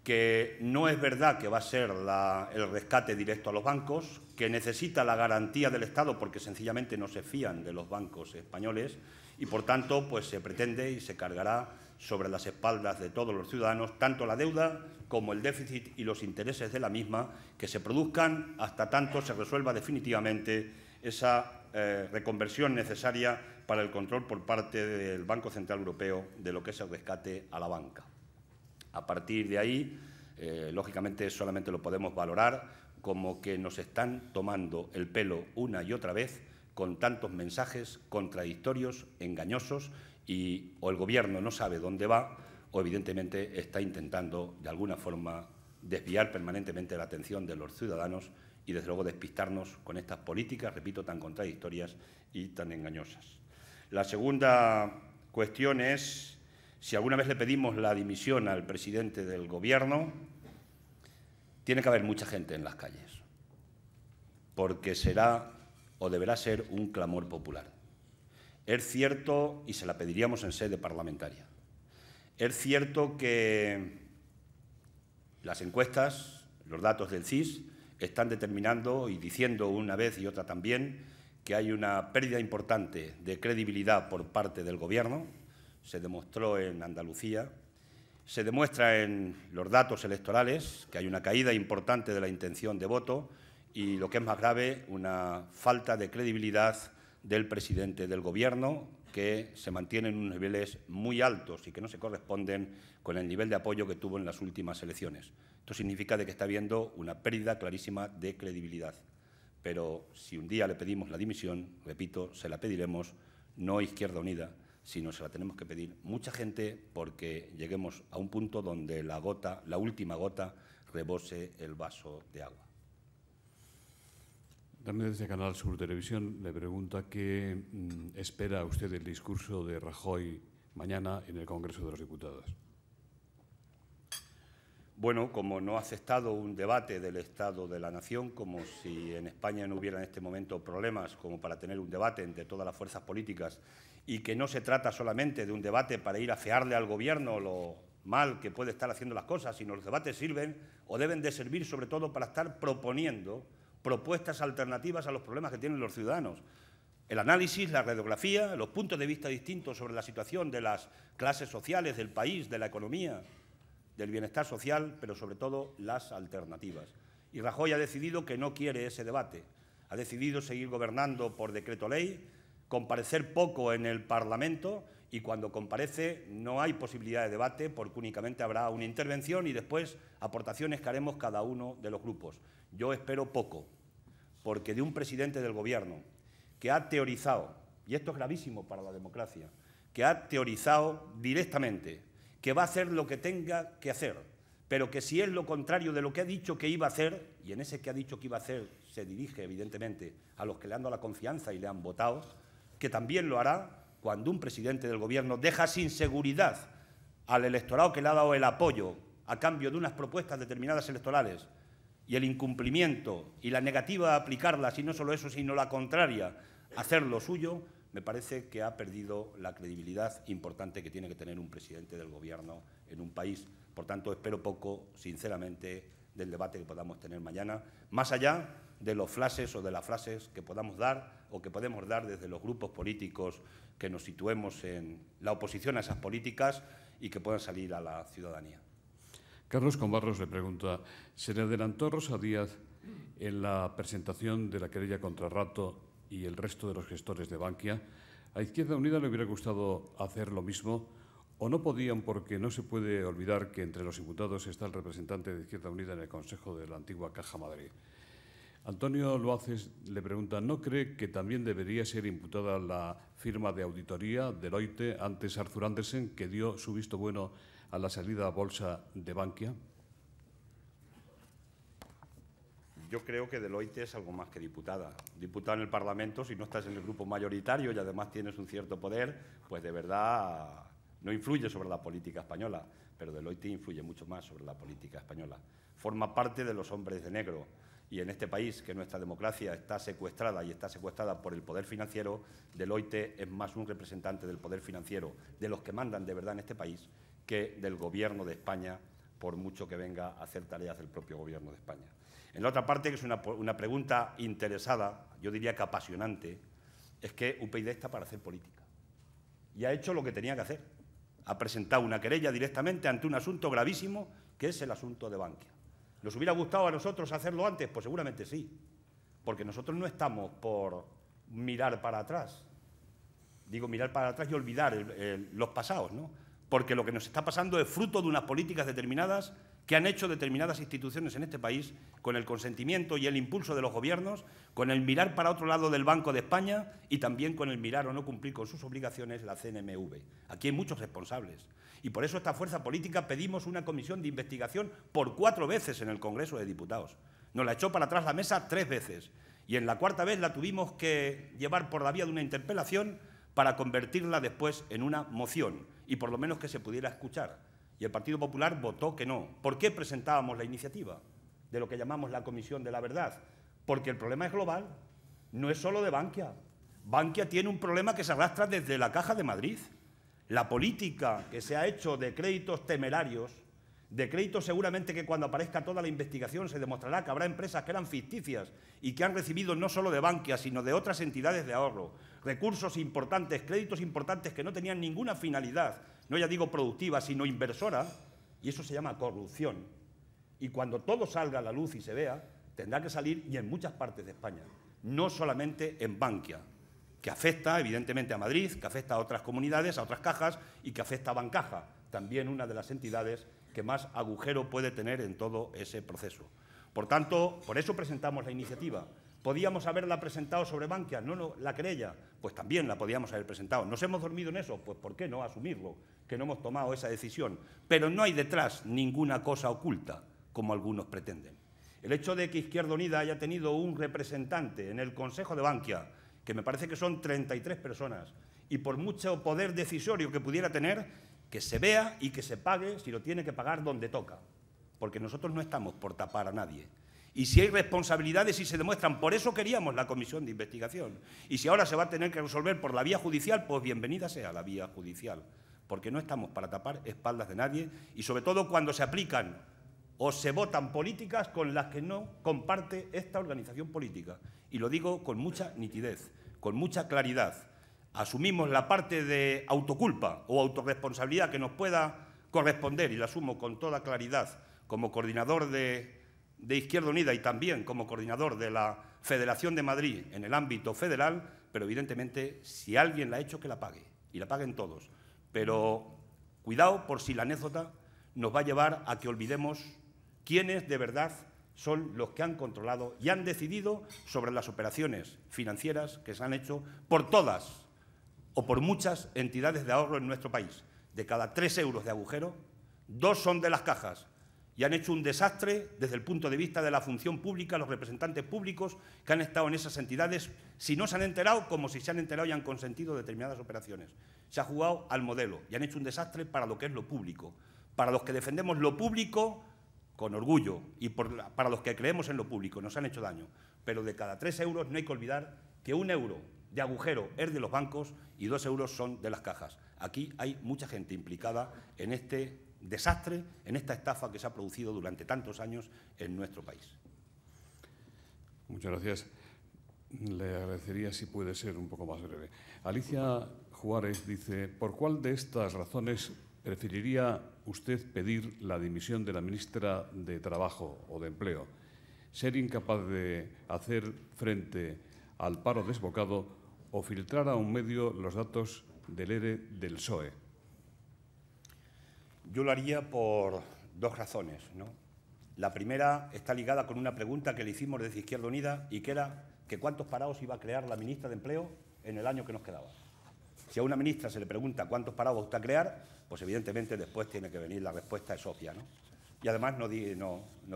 que no es verdad que va a ser el rescate directo a los bancos, que necesita la garantía del Estado porque sencillamente no se fían de los bancos españoles y, por tanto, pues se pretende y se cargará sobre las espaldas de todos los ciudadanos tanto la deuda como el déficit y los intereses de la misma, que se produzcan hasta tanto se resuelva definitivamente esa reconversión necesaria para el control por parte del Banco Central Europeo de lo que es el rescate a la banca. A partir de ahí, lógicamente, solamente lo podemos valorar como que nos están tomando el pelo una y otra vez con tantos mensajes contradictorios, engañosos, y o el Gobierno no sabe dónde va o, evidentemente, está intentando, de alguna forma, desviar permanentemente la atención de los ciudadanos y, desde luego, despistarnos con estas políticas, repito, tan contradictorias y tan engañosas. La segunda cuestión es: si alguna vez le pedimos la dimisión al presidente del Gobierno, tiene que haber mucha gente en las calles, porque será o deberá ser un clamor popular. Es cierto, y se la pediríamos en sede parlamentaria, es cierto que las encuestas, los datos del CIS, están determinando y diciendo una vez y otra también que hay una pérdida importante de credibilidad por parte del Gobierno. Se demostró en Andalucía, se demuestra en los datos electorales que hay una caída importante de la intención de voto y, lo que es más grave, una falta de credibilidad del presidente del Gobierno, que se mantiene en unos niveles muy altos y que no se corresponden con el nivel de apoyo que tuvo en las últimas elecciones. Esto significa de que está habiendo una pérdida clarísima de credibilidad. Pero si un día le pedimos la dimisión, repito, se la pediremos no Izquierda Unida, sino se la tenemos que pedir mucha gente, porque lleguemos a un punto donde la última gota, rebose el vaso de agua. También desde Canal Sur Televisión le pregunta qué espera usted del discurso de Rajoy mañana en el Congreso de los Diputados. Bueno, como no ha aceptado un debate del Estado de la Nación, como si en España no hubiera en este momento problemas como para tener un debate entre todas las fuerzas políticas, y que no se trata solamente de un debate para ir a afearle al Gobierno lo mal que puede estar haciendo las cosas, sino los debates sirven o deben de servir sobre todo para estar proponiendo propuestas alternativas a los problemas que tienen los ciudadanos. El análisis, la radiografía, los puntos de vista distintos sobre la situación de las clases sociales del país, de la economía, del bienestar social, pero sobre todo las alternativas. Y Rajoy ha decidido que no quiere ese debate. Ha decidido seguir gobernando por decreto ley, comparecer poco en el Parlamento y cuando comparece no hay posibilidad de debate porque únicamente habrá una intervención y después aportaciones que haremos cada uno de los grupos. Yo espero poco, porque de un presidente del Gobierno que ha teorizado, y esto es gravísimo para la democracia, que ha teorizado directamente que va a hacer lo que tenga que hacer, pero que si es lo contrario de lo que ha dicho que iba a hacer, y en ese que ha dicho que iba a hacer se dirige evidentemente a los que le han dado la confianza y le han votado, que también lo hará cuando un presidente del Gobierno deja sin seguridad al electorado que le ha dado el apoyo a cambio de unas propuestas determinadas electorales y el incumplimiento y la negativa a aplicarlas, y no solo eso, sino la contraria, a hacer lo suyo, me parece que ha perdido la credibilidad importante que tiene que tener un presidente del Gobierno en un país. Por tanto, espero poco, sinceramente, del debate que podamos tener mañana, más allá de los flashes o de las frases que podamos dar o que podemos dar desde los grupos políticos que nos situemos en la oposición a esas políticas y que puedan salir a la ciudadanía. Carlos Combarros le pregunta, ¿se le adelantó Rosa Díaz en la presentación de la querella contra Rato y el resto de los gestores de Bankia? ¿A Izquierda Unida le hubiera gustado hacer lo mismo o no podían porque no se puede olvidar que entre los imputados está el representante de Izquierda Unida en el Consejo de la antigua Caja Madrid? Antonio Loaces le pregunta, ¿no cree que también debería ser imputada la firma de auditoría Deloitte antes Arthur Andersen, que dio su visto bueno a la salida a bolsa de Bankia? Yo creo que Deloitte es algo más que diputada. Diputada en el Parlamento, si no estás en el grupo mayoritario y además tienes un cierto poder, pues de verdad no influye sobre la política española, pero Deloitte influye mucho más sobre la política española. Forma parte de los hombres de negro. Y en este país, que nuestra democracia está secuestrada y está secuestrada por el poder financiero, Deloitte es más un representante del poder financiero, de los que mandan de verdad en este país, que del Gobierno de España, por mucho que venga a hacer tareas del propio Gobierno de España. En la otra parte, que es una pregunta interesada, yo diría que apasionante, es que UPyD está para hacer política. Y ha hecho lo que tenía que hacer. Ha presentado una querella directamente ante un asunto gravísimo, que es el asunto de Bankia. ¿Nos hubiera gustado a nosotros hacerlo antes? Pues seguramente sí, porque nosotros no estamos por mirar para atrás. Digo mirar para atrás y olvidar los pasados, ¿no? Porque lo que nos está pasando es fruto de unas políticas determinadas que han hecho determinadas instituciones en este país con el consentimiento y el impulso de los gobiernos, con el mirar para otro lado del Banco de España y también con el mirar o no cumplir con sus obligaciones la CNMV. Aquí hay muchos responsables. Y por eso esta fuerza política pedimos una comisión de investigación por 4 veces en el Congreso de Diputados. Nos la echó para atrás la mesa 3 veces. Y en la 4ª vez la tuvimos que llevar por la vía de una interpelación para convertirla después en una moción y por lo menos que se pudiera escuchar. Y el Partido Popular votó que no. ¿Por qué presentábamos la iniciativa de lo que llamamos la Comisión de la Verdad? Porque el problema es global, no es solo de Bankia. Bankia tiene un problema que se arrastra desde la Caja de Madrid. La política que se ha hecho de créditos temerarios, de créditos seguramente que cuando aparezca toda la investigación se demostrará que habrá empresas que eran ficticias y que han recibido no solo de Bankia, sino de otras entidades de ahorro, recursos importantes, créditos importantes que no tenían ninguna finalidad, no ya digo productiva, sino inversora, y eso se llama corrupción. Y cuando todo salga a la luz y se vea, tendrá que salir y en muchas partes de España, no solamente en Bankia, que afecta evidentemente a Madrid, que afecta a otras comunidades, a otras cajas y que afecta a Bancaja, también una de las entidades que más agujero puede tener en todo ese proceso. Por tanto, por eso presentamos la iniciativa. ¿Podíamos haberla presentado sobre Bankia? No, la querella. Pues también la podíamos haber presentado. ¿Nos hemos dormido en eso? Pues ¿por qué no asumirlo? Que no hemos tomado esa decisión. Pero no hay detrás ninguna cosa oculta, como algunos pretenden. El hecho de que Izquierda Unida haya tenido un representante en el Consejo de Bankia, que me parece que son 33 personas, y por mucho poder decisorio que pudiera tener, que se vea y que se pague si lo tiene que pagar donde toca. Porque nosotros no estamos por tapar a nadie. Y si hay responsabilidades y se demuestran, por eso queríamos la comisión de investigación. Y si ahora se va a tener que resolver por la vía judicial, pues bienvenida sea la vía judicial. Porque no estamos para tapar espaldas de nadie y sobre todo cuando se aplican o se votan políticas con las que no comparte esta organización política. Y lo digo con mucha nitidez, con mucha claridad. Asumimos la parte de autoculpa o autorresponsabilidad que nos pueda corresponder y la asumo con toda claridad como coordinador de Izquierda Unida y también como coordinador de la Federación de Madrid en el ámbito federal, pero evidentemente si alguien la ha hecho que la pague y la paguen todos. Pero cuidado por si la anécdota nos va a llevar a que olvidemos quiénes de verdad son los que han controlado y han decidido sobre las operaciones financieras que se han hecho por todas o por muchas entidades de ahorro en nuestro país. De cada 3 euros de agujero, 2 son de las cajas y han hecho un desastre desde el punto de vista de la función pública, los representantes públicos que han estado en esas entidades, si no se han enterado, como si se han enterado y han consentido determinadas operaciones. Se ha jugado al modelo y han hecho un desastre para lo que es lo público, para los que defendemos lo público con orgullo y para los que creemos en lo público, nos han hecho daño. Pero de cada 3 euros no hay que olvidar que 1 euro de agujero es de los bancos y 2 euros son de las cajas. Aquí hay mucha gente implicada en este desastre, en esta estafa que se ha producido durante tantos años en nuestro país. Muchas gracias. Le agradecería si puede ser un poco más breve. Alicia Juárez dice, ¿por cuál de estas razones preferiría usted pedir la dimisión de la ministra de Trabajo o de Empleo? ¿Ser incapaz de hacer frente al paro desbocado o filtrar a un medio los datos del ERE del PSOE? Yo lo haría por 2 razones, ¿no? La primera está ligada con una pregunta que le hicimos desde Izquierda Unida y que era que cuántos parados iba a crear la ministra de Empleo en el año que nos quedaba. Si a una ministra se le pregunta cuántos parados va usted a crear, pues evidentemente después tiene que venir la respuesta, es obvia, ¿no? Y además no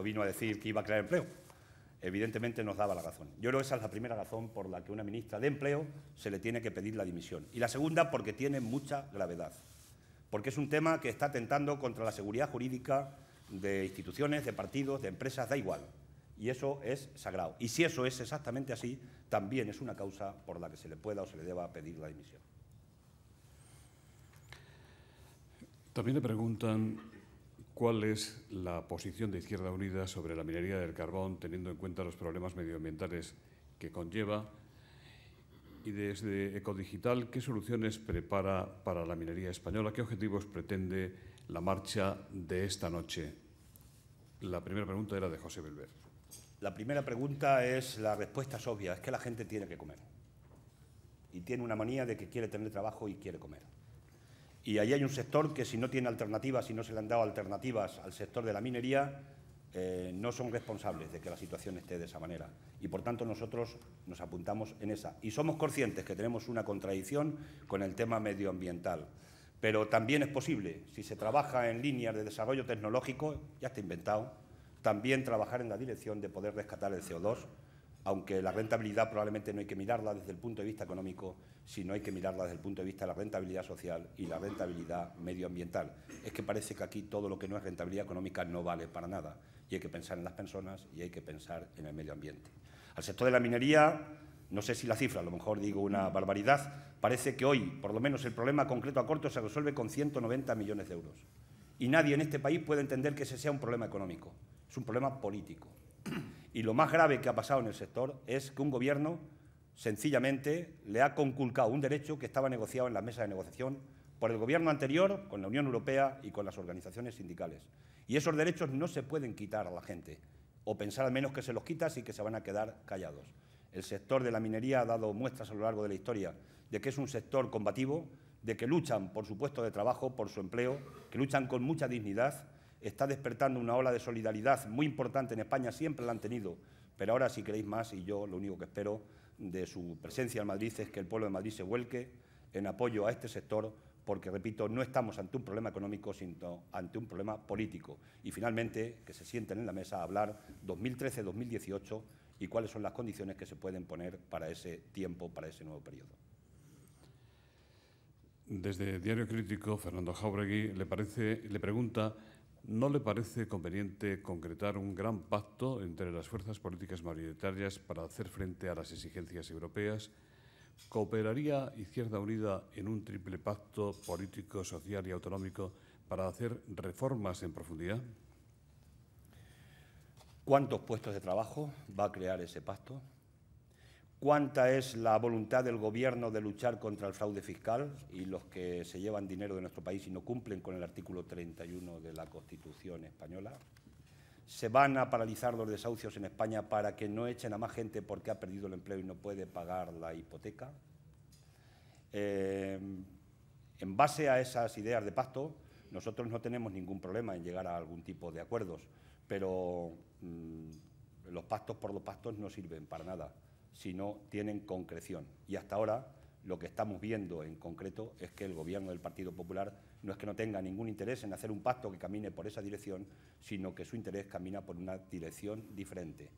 vino a decir que iba a crear empleo. Evidentemente nos daba la razón. Yo creo que esa es la primera razón por la que a una ministra de Empleo se le tiene que pedir la dimisión. Y la segunda, porque tiene mucha gravedad. Porque es un tema que está atentando contra la seguridad jurídica de instituciones, de partidos, de empresas, da igual. Y eso es sagrado. Y si eso es exactamente así, también es una causa por la que se le pueda o se le deba pedir la dimisión. También le preguntan cuál es la posición de Izquierda Unida sobre la minería del carbón, teniendo en cuenta los problemas medioambientales que conlleva. Y desde Ecodigital, ¿qué soluciones prepara para la minería española? ¿Qué objetivos pretende la marcha de esta noche? La primera pregunta era de José Belver. La primera pregunta es, la respuesta es obvia, es que la gente tiene que comer. Y tiene una manía de que quiere tener trabajo y quiere comer. Y ahí hay un sector que si no tiene alternativas, si no se le han dado alternativas al sector de la minería, no son responsables de que la situación esté de esa manera. Y por tanto nosotros nos apuntamos en esa. Y somos conscientes que tenemos una contradicción con el tema medioambiental. Pero también es posible, si se trabaja en líneas de desarrollo tecnológico, ya está inventado, también trabajar en la dirección de poder rescatar el CO2, aunque la rentabilidad probablemente no hay que mirarla desde el punto de vista económico, sino hay que mirarla desde el punto de vista de la rentabilidad social y la rentabilidad medioambiental. Es que parece que aquí todo lo que no es rentabilidad económica no vale para nada y hay que pensar en las personas y hay que pensar en el medio ambiente. Al sector de la minería, no sé si la cifra, a lo mejor digo una barbaridad, parece que hoy, por lo menos el problema concreto a corto se resuelve con 190 millones de euros. Y nadie en este país puede entender que ese sea un problema económico, es un problema político. Y lo más grave que ha pasado en el sector es que un gobierno sencillamente le ha conculcado un derecho que estaba negociado en la mesa de negociación por el gobierno anterior, con la Unión Europea y con las organizaciones sindicales. Y esos derechos no se pueden quitar a la gente, o pensar al menos que se los quitas y que se van a quedar callados. El sector de la minería ha dado muestras a lo largo de la historia de que es un sector combativo, de que luchan por su puesto de trabajo, por su empleo, que luchan con mucha dignidad. Está despertando una ola de solidaridad muy importante en España, siempre la han tenido, pero ahora si queréis más, y yo lo único que espero de su presencia en Madrid es que el pueblo de Madrid se vuelque en apoyo a este sector, porque, repito, no estamos ante un problema económico, sino ante un problema político. Y, finalmente, que se sienten en la mesa a hablar 2013-2018 y cuáles son las condiciones que se pueden poner para ese tiempo, para ese nuevo periodo. Desde Diario Crítico, Fernando Jáuregui le pregunta: ¿no le parece conveniente concretar un gran pacto entre las fuerzas políticas mayoritarias para hacer frente a las exigencias europeas? ¿Cooperaría Izquierda Unida en un triple pacto político, social y autonómico para hacer reformas en profundidad? ¿Cuántos puestos de trabajo va a crear ese pacto? ¿Cuánta es la voluntad del Gobierno de luchar contra el fraude fiscal y los que se llevan dinero de nuestro país y no cumplen con el artículo 31 de la Constitución española? ¿Se van a paralizar los desahucios en España para que no echen a más gente porque ha perdido el empleo y no puede pagar la hipoteca? En base a esas ideas de pacto, nosotros no tenemos ningún problema en llegar a algún tipo de acuerdos, pero los pactos por los pactos no sirven para nada si no tienen concreción. Y hasta ahora lo que estamos viendo en concreto es que el Gobierno del Partido Popular no es que no tenga ningún interés en hacer un pacto que camine por esa dirección, sino que su interés camina por una dirección diferente.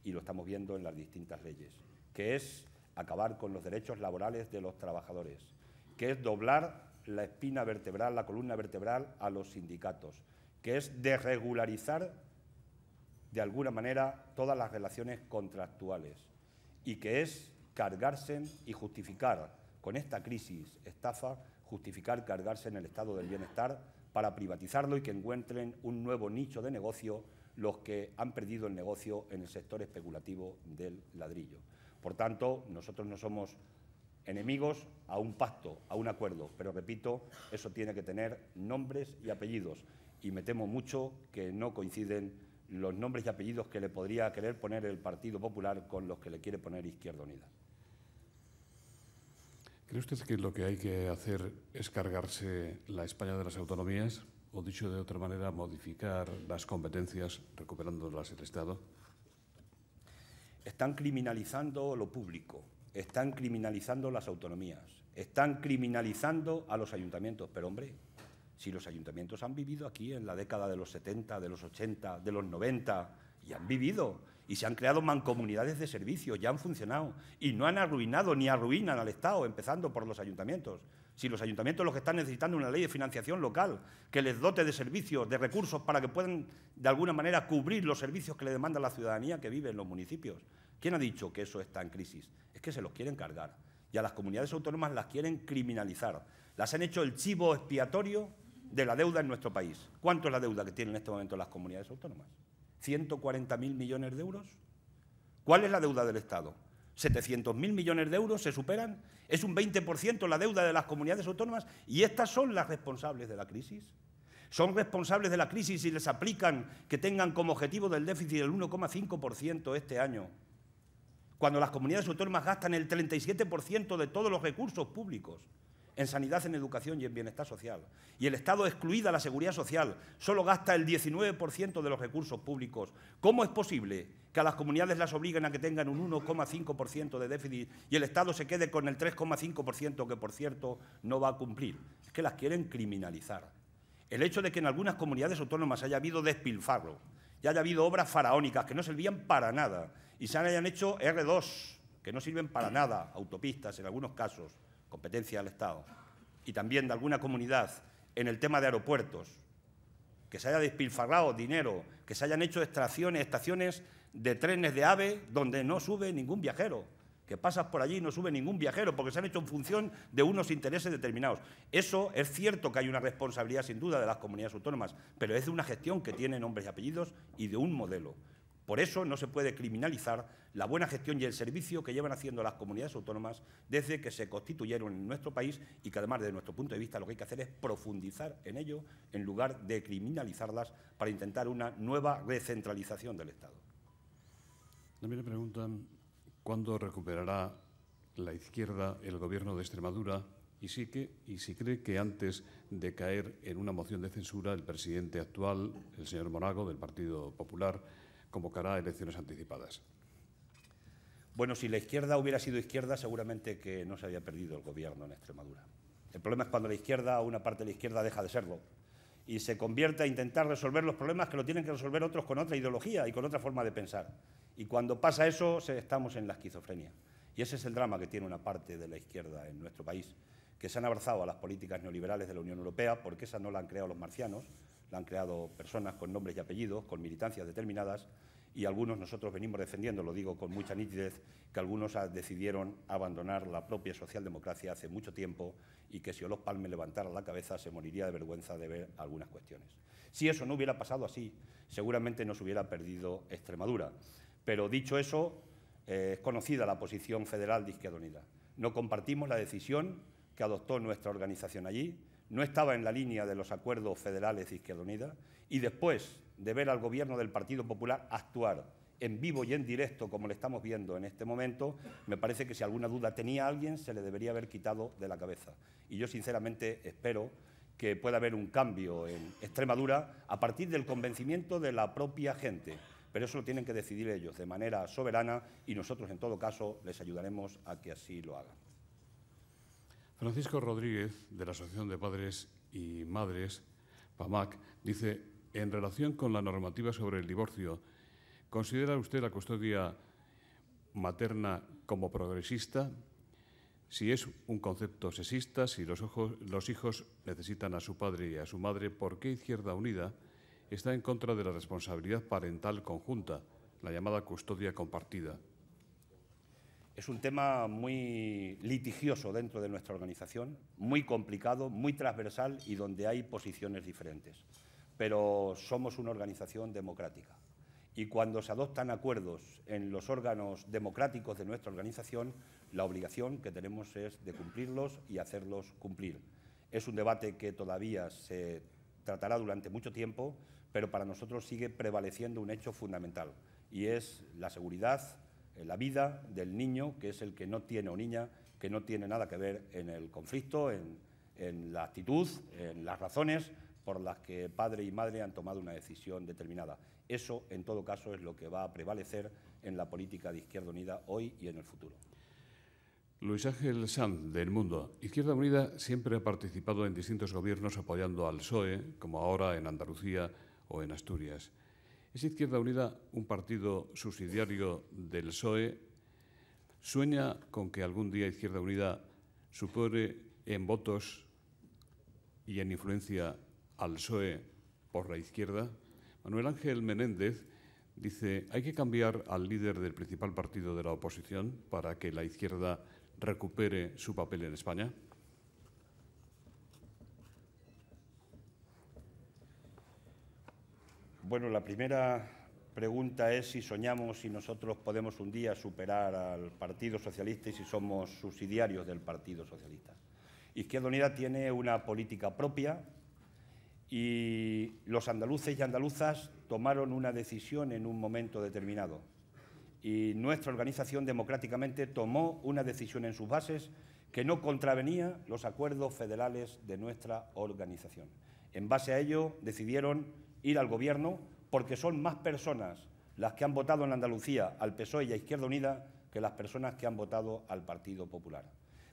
Y lo estamos viendo en las distintas leyes, que es acabar con los derechos laborales de los trabajadores, que es doblar la espina vertebral, la columna vertebral a los sindicatos, que es desregularizar de alguna manera todas las relaciones contractuales y que es cargarse y justificar con esta crisis estafa, justificar cargarse en el estado del bienestar para privatizarlo y que encuentren un nuevo nicho de negocio los que han perdido el negocio en el sector especulativo del ladrillo. Por tanto, nosotros no somos enemigos a un pacto, a un acuerdo, pero repito, eso tiene que tener nombres y apellidos y me temo mucho que no coinciden los nombres y apellidos que le podría querer poner el Partido Popular con los que le quiere poner Izquierda Unida. ¿Cree usted que lo que hay que hacer es cargarse la España de las autonomías o, dicho de otra manera, modificar las competencias recuperándolas el Estado? Están criminalizando lo público, están criminalizando las autonomías, están criminalizando a los ayuntamientos. Pero, hombre, si los ayuntamientos han vivido aquí en la década de los 70, de los 80, de los 90, y han vivido, y se han creado mancomunidades de servicios, ya han funcionado, y no han arruinado ni arruinan al Estado, empezando por los ayuntamientos. Si los ayuntamientos lo que están necesitando es una ley de financiación local que les dote de servicios, de recursos, para que puedan, de alguna manera, cubrir los servicios que le demanda la ciudadanía que vive en los municipios. ¿Quién ha dicho que eso está en crisis? Es que se los quieren cargar. Y a las comunidades autónomas las quieren criminalizar. Las han hecho el chivo expiatorio de la deuda en nuestro país. ¿Cuánto es la deuda que tienen en este momento las comunidades autónomas? ¿140.000 millones de euros? ¿Cuál es la deuda del Estado? ¿700.000 millones de euros se superan? ¿Es un 20% la deuda de las comunidades autónomas? ¿Y estas son las responsables de la crisis? ¿Son responsables de la crisis si les aplican que tengan como objetivo del déficit el 1,5% este año, cuando las comunidades autónomas gastan el 37% de todos los recursos públicos en sanidad, en educación y en bienestar social? Y el Estado, excluida la seguridad social, solo gasta el 19% de los recursos públicos. ¿Cómo es posible que a las comunidades las obliguen a que tengan un 1,5% de déficit y el Estado se quede con el 3,5% que, por cierto, no va a cumplir? Es que las quieren criminalizar. El hecho de que en algunas comunidades autónomas haya habido despilfarro y haya habido obras faraónicas que no servían para nada y se hayan hecho R2, que no sirven para nada, autopistas en algunos casos, competencia del Estado, y también de alguna comunidad en el tema de aeropuertos, que se haya despilfarrado dinero, que se hayan hecho estaciones de trenes de AVE donde no sube ningún viajero, que pasas por allí y no sube ningún viajero porque se han hecho en función de unos intereses determinados. Eso es cierto que hay una responsabilidad sin duda de las comunidades autónomas, pero es de una gestión que tiene nombres y apellidos y de un modelo. Por eso no se puede criminalizar la buena gestión y el servicio que llevan haciendo las comunidades autónomas desde que se constituyeron en nuestro país y que además, desde nuestro punto de vista, lo que hay que hacer es profundizar en ello en lugar de criminalizarlas para intentar una nueva recentralización del Estado. También me preguntan cuándo recuperará la izquierda el Gobierno de Extremadura y si cree que antes de caer en una moción de censura el presidente actual, el señor Monago, del Partido Popular, convocará elecciones anticipadas. Bueno, si la izquierda hubiera sido izquierda, seguramente que no se había perdido el Gobierno en Extremadura. El problema es cuando la izquierda, o una parte de la izquierda, deja de serlo y se convierte a intentar resolver los problemas que lo tienen que resolver otros con otra ideología y con otra forma de pensar. Y cuando pasa eso, estamos en la esquizofrenia. Y ese es el drama que tiene una parte de la izquierda en nuestro país, que se han abrazado a las políticas neoliberales de la Unión Europea, porque esa no la han creado los marcianos, la han creado personas con nombres y apellidos, con militancias determinadas, y algunos nosotros venimos defendiendo, lo digo con mucha nitidez, que algunos decidieron abandonar la propia socialdemocracia hace mucho tiempo y que si Olof Palme levantara la cabeza se moriría de vergüenza de ver algunas cuestiones. Si eso no hubiera pasado así, seguramente no se hubiera perdido Extremadura. Pero dicho eso, es conocida la posición federal de Izquierda Unida. No compartimos la decisión que adoptó nuestra organización allí, no estaba en la línea de los acuerdos federales de Izquierda Unida y después de ver al Gobierno del Partido Popular actuar en vivo y en directo, como le estamos viendo en este momento, me parece que si alguna duda tenía alguien, se le debería haber quitado de la cabeza. Y yo, sinceramente, espero que pueda haber un cambio en Extremadura a partir del convencimiento de la propia gente. Pero eso lo tienen que decidir ellos de manera soberana y nosotros, en todo caso, les ayudaremos a que así lo hagan. Francisco Rodríguez, de la Asociación de Padres y Madres, PAMAC, dice, en relación con la normativa sobre el divorcio, ¿considera usted la custodia materna como progresista? Si es un concepto sexista, si los hijos necesitan a su padre y a su madre, ¿por qué Izquierda Unida está en contra de la responsabilidad parental conjunta, la llamada custodia compartida? Es un tema muy litigioso dentro de nuestra organización, muy complicado, muy transversal y donde hay posiciones diferentes. Pero somos una organización democrática. Y cuando se adoptan acuerdos en los órganos democráticos de nuestra organización, la obligación que tenemos es de cumplirlos y hacerlos cumplir. Es un debate que todavía se tratará durante mucho tiempo, pero para nosotros sigue prevaleciendo un hecho fundamental, y es la seguridad, la vida del niño, que es el que no tiene o niña, que no tiene nada que ver en el conflicto, en la actitud, en las razones por las que padre y madre han tomado una decisión determinada. Eso, en todo caso, es lo que va a prevalecer en la política de Izquierda Unida hoy y en el futuro. Luis Ángel Sanz, del Mundo. Izquierda Unida siempre ha participado en distintos gobiernos apoyando al PSOE, como ahora en Andalucía o en Asturias. ¿Es Izquierda Unida un partido subsidiario del PSOE? ¿Sueña con que algún día Izquierda Unida supere en votos y en influencia al PSOE por la izquierda? Manuel Ángel Menéndez dice, ¿hay que cambiar al líder del principal partido de la oposición para que la izquierda recupere su papel en España? Bueno, la primera pregunta es si soñamos si nosotros podemos un día superar al Partido Socialista y si somos subsidiarios del Partido Socialista. Izquierda Unida tiene una política propia y los andaluces y andaluzas tomaron una decisión en un momento determinado. Y nuestra organización democráticamente tomó una decisión en sus bases que no contravenía los acuerdos federales de nuestra organización. En base a ello decidieron ir al Gobierno porque son más personas las que han votado en Andalucía al PSOE y a Izquierda Unida que las personas que han votado al Partido Popular.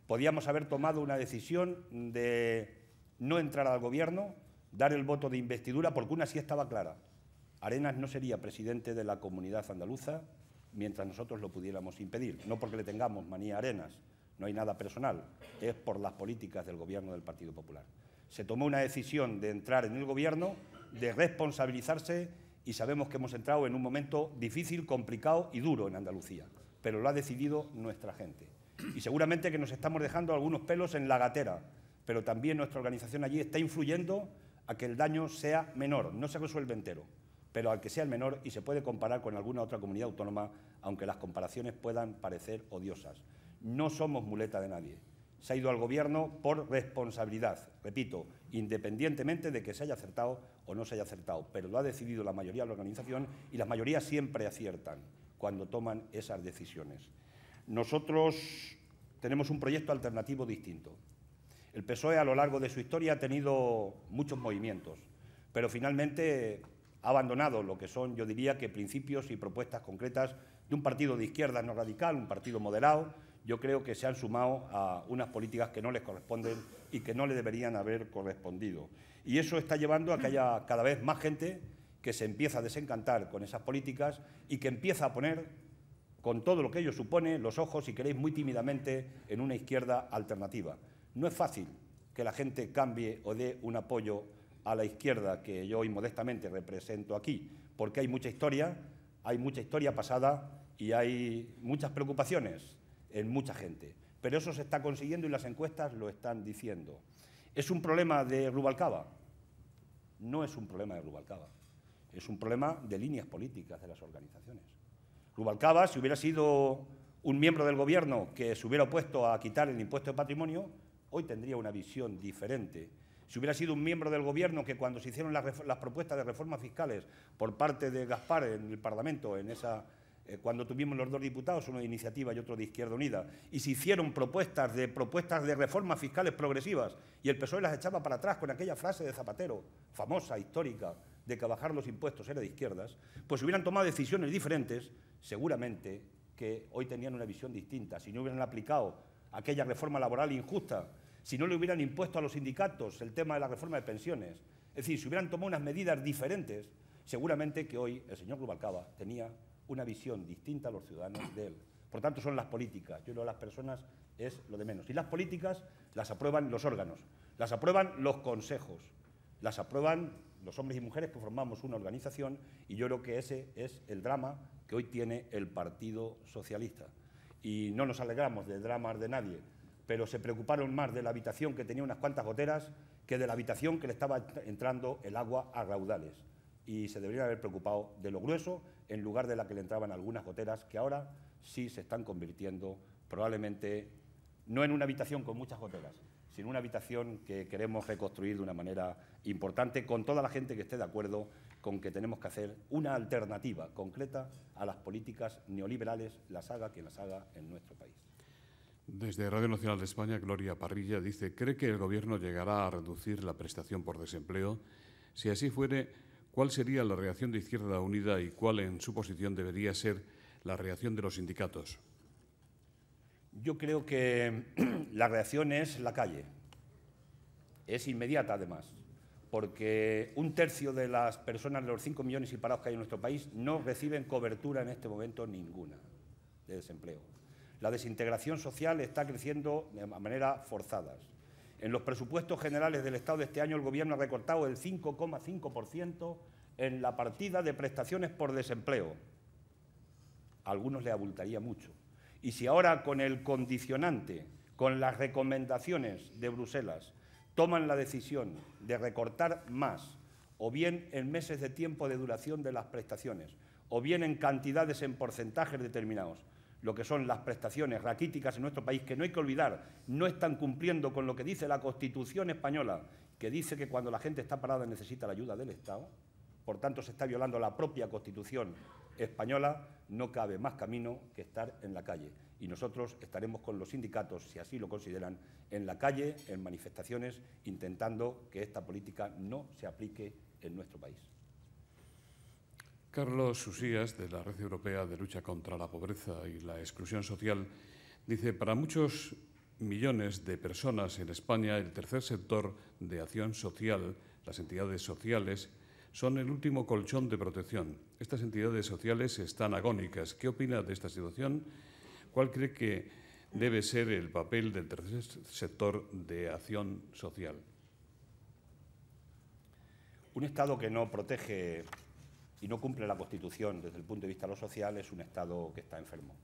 Podíamos haber tomado una decisión de no entrar al Gobierno, dar el voto de investidura, porque una sí estaba clara. Arenas no sería presidente de la Comunidad Andaluza mientras nosotros lo pudiéramos impedir. No porque le tengamos manía a Arenas, no hay nada personal, es por las políticas del Gobierno del Partido Popular. Se tomó una decisión de entrar en el Gobierno, de responsabilizarse, y sabemos que hemos entrado en un momento difícil, complicado y duro en Andalucía, pero lo ha decidido nuestra gente. Y seguramente que nos estamos dejando algunos pelos en la gatera, pero también nuestra organización allí está influyendo a que el daño sea menor. No se resuelve entero, pero al que sea el menor, y se puede comparar con alguna otra comunidad autónoma, aunque las comparaciones puedan parecer odiosas. No somos muleta de nadie. Se ha ido al Gobierno por responsabilidad, repito, independientemente de que se haya acertado o no se haya acertado, pero lo ha decidido la mayoría de la organización y las mayorías siempre aciertan cuando toman esas decisiones. Nosotros tenemos un proyecto alternativo distinto. El PSOE a lo largo de su historia ha tenido muchos movimientos, pero finalmente ha abandonado lo que son, yo diría, que principios y propuestas concretas de un partido de izquierda no radical, un partido moderado. Yo creo que se han sumado a unas políticas que no les corresponden y que no le deberían haber correspondido. Y eso está llevando a que haya cada vez más gente que se empieza a desencantar con esas políticas y que empieza a poner, con todo lo que ello supone, los ojos, si queréis, muy tímidamente en una izquierda alternativa. No es fácil que la gente cambie o dé un apoyo a la izquierda que yo hoy modestamente represento aquí, porque hay mucha historia pasada y hay muchas preocupaciones en mucha gente. Pero eso se está consiguiendo y las encuestas lo están diciendo. ¿Es un problema de Rubalcaba? No es un problema de Rubalcaba, es un problema de líneas políticas de las organizaciones. Rubalcaba, si hubiera sido un miembro del Gobierno que se hubiera opuesto a quitar el impuesto de patrimonio, hoy tendría una visión diferente. si hubiera sido un miembro del Gobierno que cuando se hicieron las propuestas de reformas fiscales por parte de Gaspar en el Parlamento, cuando tuvimos los dos diputados, uno de Iniciativa y otro de Izquierda Unida, y se hicieron propuestas de reformas fiscales progresivas y el PSOE las echaba para atrás con aquella frase de Zapatero, famosa, histórica, de que bajar los impuestos era de izquierdas, pues hubieran tomado decisiones diferentes, seguramente que hoy tenían una visión distinta. Si no hubieran aplicado aquella reforma laboral injusta, si no le hubieran impuesto a los sindicatos el tema de la reforma de pensiones, es decir, si hubieran tomado unas medidas diferentes, seguramente que hoy el señor Rubalcaba tenía una visión distinta a los ciudadanos de él. Por tanto, son las políticas. Yo creo que las personas es lo de menos. Y las políticas las aprueban los órganos, las aprueban los consejos, las aprueban los hombres y mujeres que formamos una organización, y yo creo que ese es el drama que hoy tiene el Partido Socialista. Y no nos alegramos de dramas de nadie, pero se preocuparon más de la habitación que tenía unas cuantas goteras que de la habitación que le estaba entrando el agua a raudales. Y se deberían haber preocupado de lo grueso en lugar de la que le entraban algunas goteras que ahora sí se están convirtiendo probablemente no en una habitación con muchas goteras, sino una habitación que queremos reconstruir de una manera importante con toda la gente que esté de acuerdo con que tenemos que hacer una alternativa concreta a las políticas neoliberales, las haga quien las haga en nuestro país. Desde Radio Nacional de España, Gloria Parrilla dice: ¿cree que el Gobierno llegará a reducir la prestación por desempleo? Si así fuere, ¿cuál sería la reacción de Izquierda Unida y cuál, en su posición, debería ser la reacción de los sindicatos? Yo creo que la reacción es la calle. Es inmediata, además, porque un tercio de las personas, de los 5 millones y parados que hay en nuestro país, no reciben cobertura en este momento ninguna de desempleo. La desintegración social está creciendo de manera forzada. En los presupuestos generales del Estado de este año, el Gobierno ha recortado el 5,5% en la partida de prestaciones por desempleo. A algunos les abultaría mucho. Y si ahora, con el condicionante, con las recomendaciones de Bruselas, toman la decisión de recortar más, o bien en meses de tiempo de duración de las prestaciones, o bien en cantidades, en porcentajes determinados, lo que son las prestaciones raquíticas en nuestro país, que no hay que olvidar, no están cumpliendo con lo que dice la Constitución española, que dice que cuando la gente está parada necesita la ayuda del Estado. Por tanto, se está violando la propia Constitución española. No cabe más camino que estar en la calle. Y nosotros estaremos con los sindicatos, si así lo consideran, en la calle, en manifestaciones, intentando que esta política no se aplique en nuestro país. Carlos Susías, de la Red Europea de Lucha contra la Pobreza y la Exclusión Social, dice: para muchos millones de personas en España, el tercer sector de acción social, las entidades sociales, son el último colchón de protección. Estas entidades sociales están agónicas. ¿Qué opina de esta situación? ¿Cuál cree que debe ser el papel del tercer sector de acción social? Un Estado que no protege y no cumple la Constitución desde el punto de vista de lo social es un Estado que está enfermo.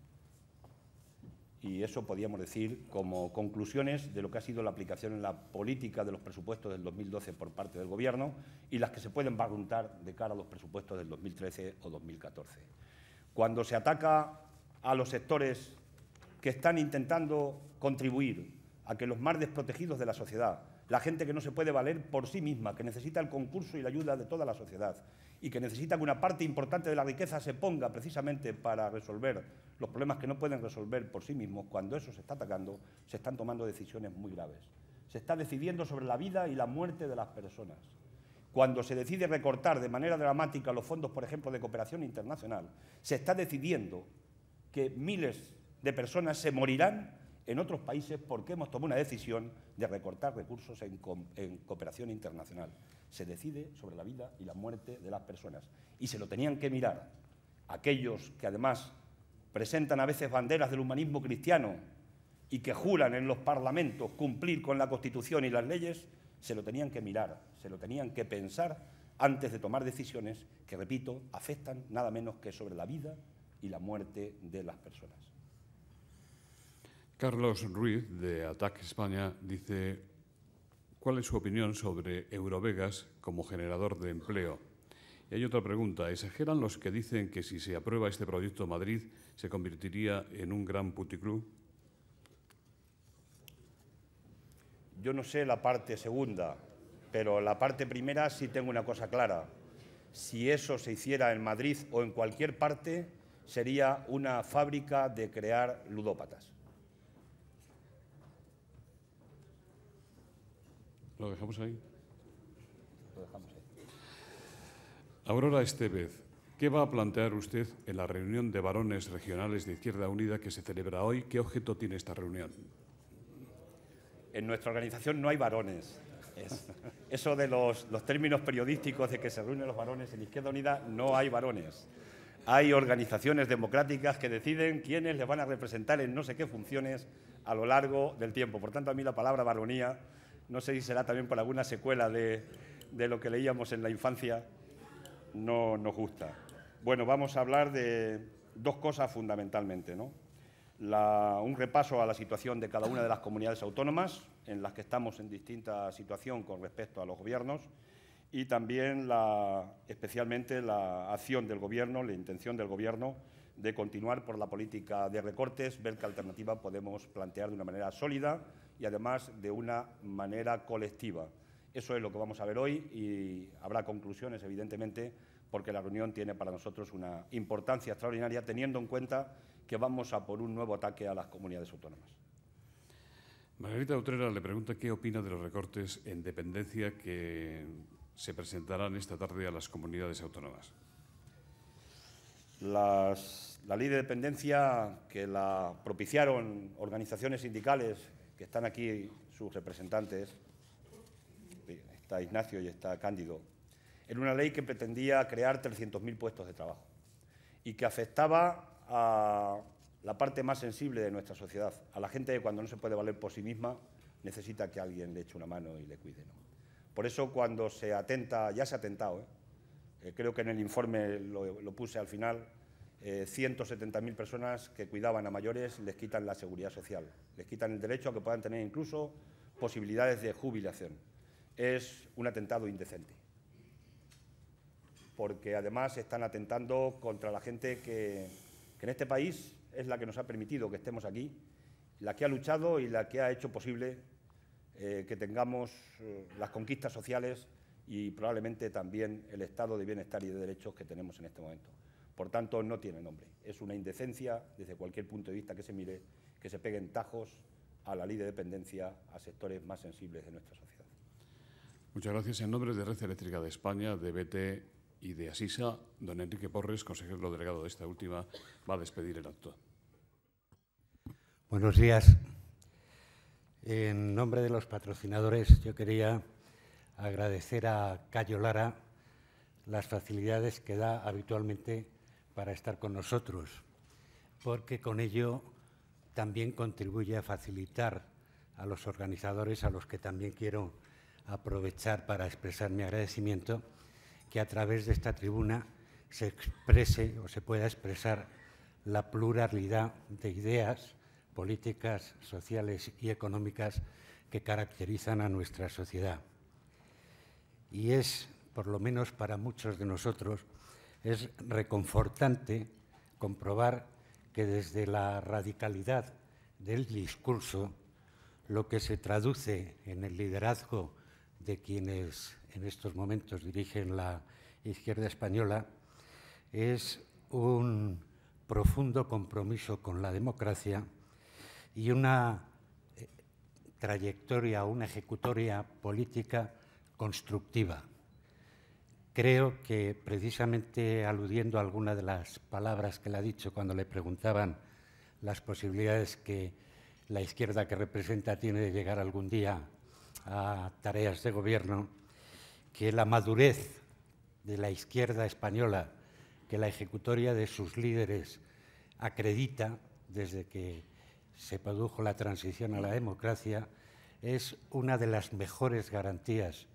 Y eso podríamos decir como conclusiones de lo que ha sido la aplicación en la política de los presupuestos del 2012 por parte del Gobierno y las que se pueden barruntar de cara a los presupuestos del 2013 o 2014. Cuando se ataca a los sectores que están intentando contribuir a que los más desprotegidos de la sociedad, la gente que no se puede valer por sí misma, que necesita el concurso y la ayuda de toda la sociedad y que necesita que una parte importante de la riqueza se ponga precisamente para resolver los problemas que no pueden resolver por sí mismos, cuando eso se está atacando, se están tomando decisiones muy graves. Se está decidiendo sobre la vida y la muerte de las personas. Cuando se decide recortar de manera dramática los fondos, por ejemplo, de cooperación internacional, se está decidiendo que miles de personas se morirán en otros países porque hemos tomado una decisión de recortar recursos en cooperación internacional. Se decide sobre la vida y la muerte de las personas. Y se lo tenían que mirar aquellos que además presentan a veces banderas del humanismo cristiano y que juran en los parlamentos cumplir con la Constitución y las leyes, se lo tenían que mirar, se lo tenían que pensar antes de tomar decisiones que, repito, afectan nada menos que sobre la vida y la muerte de las personas. Carlos Ruiz, de ATAC España, dice: ¿cuál es su opinión sobre Eurovegas como generador de empleo? Y hay otra pregunta: ¿exageran los que dicen que si se aprueba este proyecto Madrid se convertiría en un gran puticlub? Yo no sé la parte segunda, pero la parte primera sí tengo una cosa clara. Si eso se hiciera en Madrid o en cualquier parte, sería una fábrica de crear ludópatas. ¿Lo dejamos ahí? Lo dejamos ahí. Aurora Estevez, ¿qué va a plantear usted en la reunión de varones regionales de Izquierda Unida que se celebra hoy? ¿Qué objeto tiene esta reunión? En nuestra organización no hay varones. Eso de los términos periodísticos de que se reúnen los varones en Izquierda Unida, no hay varones. Hay organizaciones democráticas que deciden quiénes les van a representar en no sé qué funciones a lo largo del tiempo. Por tanto, a mí la palabra varonía, no sé si será también por alguna secuela de lo que leíamos en la infancia, no nos gusta. Bueno, vamos a hablar de dos cosas fundamentalmente, ¿no? Un repaso a la situación de cada una de las comunidades autónomas, en las que estamos en distinta situación con respecto a los gobiernos, y también especialmente la acción del Gobierno, la intención del Gobierno de continuar por la política de recortes, ver qué alternativa podemos plantear de una manera sólida y, además, de una manera colectiva. Eso es lo que vamos a ver hoy y habrá conclusiones, evidentemente, porque la reunión tiene para nosotros una importancia extraordinaria, teniendo en cuenta que vamos a por un nuevo ataque a las comunidades autónomas. Margarita Utrera le pregunta qué opina de los recortes en dependencia que se presentarán esta tarde a las comunidades autónomas. La ley de dependencia, que la propiciaron organizaciones sindicales, que están aquí sus representantes, está Ignacio y está Cándido, era una ley que pretendía crear 300.000 puestos de trabajo y que afectaba a la parte más sensible de nuestra sociedad, a la gente que cuando no se puede valer por sí misma necesita que alguien le eche una mano y le cuide, ¿no? Por eso cuando se atenta, ya se ha atentado, creo que en el informe lo puse al final, 170.000 personas que cuidaban a mayores les quitan la seguridad social, les quitan el derecho a que puedan tener incluso posibilidades de jubilación. Es un atentado indecente, porque además están atentando contra la gente que en este país es la que nos ha permitido que estemos aquí, la que ha luchado y la que ha hecho posible que tengamos las conquistas sociales y probablemente también el estado de bienestar y de derechos que tenemos en este momento. Por tanto, no tiene nombre. Es una indecencia, desde cualquier punto de vista que se mire, que se peguen tajos a la ley de dependencia a sectores más sensibles de nuestra sociedad. Muchas gracias. En nombre de Red Eléctrica de España, de BT y de Asisa, don Enrique Porres, consejero delegado de esta última, va a despedir el acto. Buenos días. En nombre de los patrocinadores, yo quería agradecer a Cayo Lara las facilidades que da habitualmente para estar con nosotros, porque con ello también contribuye a facilitar a los organizadores, a los que también quiero aprovechar para expresar mi agradecimiento, que a través de esta tribuna se exprese o se pueda expresar la pluralidad de ideas políticas, sociales y económicas que caracterizan a nuestra sociedad. Y es, por lo menos para muchos de nosotros, es reconfortante comprobar que desde la radicalidad del discurso, lo que se traduce en el liderazgo de quienes en estos momentos dirigen la izquierda española, es un profundo compromiso con la democracia y una trayectoria, una ejecutoria política constructiva. Creo que, precisamente aludiendo a alguna de las palabras que le ha dicho cuando le preguntaban las posibilidades que la izquierda que representa tiene de llegar algún día a tareas de gobierno, que la madurez de la izquierda española, que la ejecutoria de sus líderes acredita desde que se produjo la transición a la democracia, es una de las mejores garantías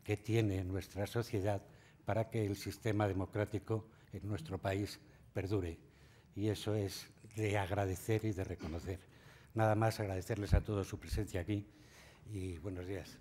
que tiene nuestra sociedad para que el sistema democrático en nuestro país perdure. Y eso es de agradecer y de reconocer. Nada más agradecerles a todos su presencia aquí y buenos días.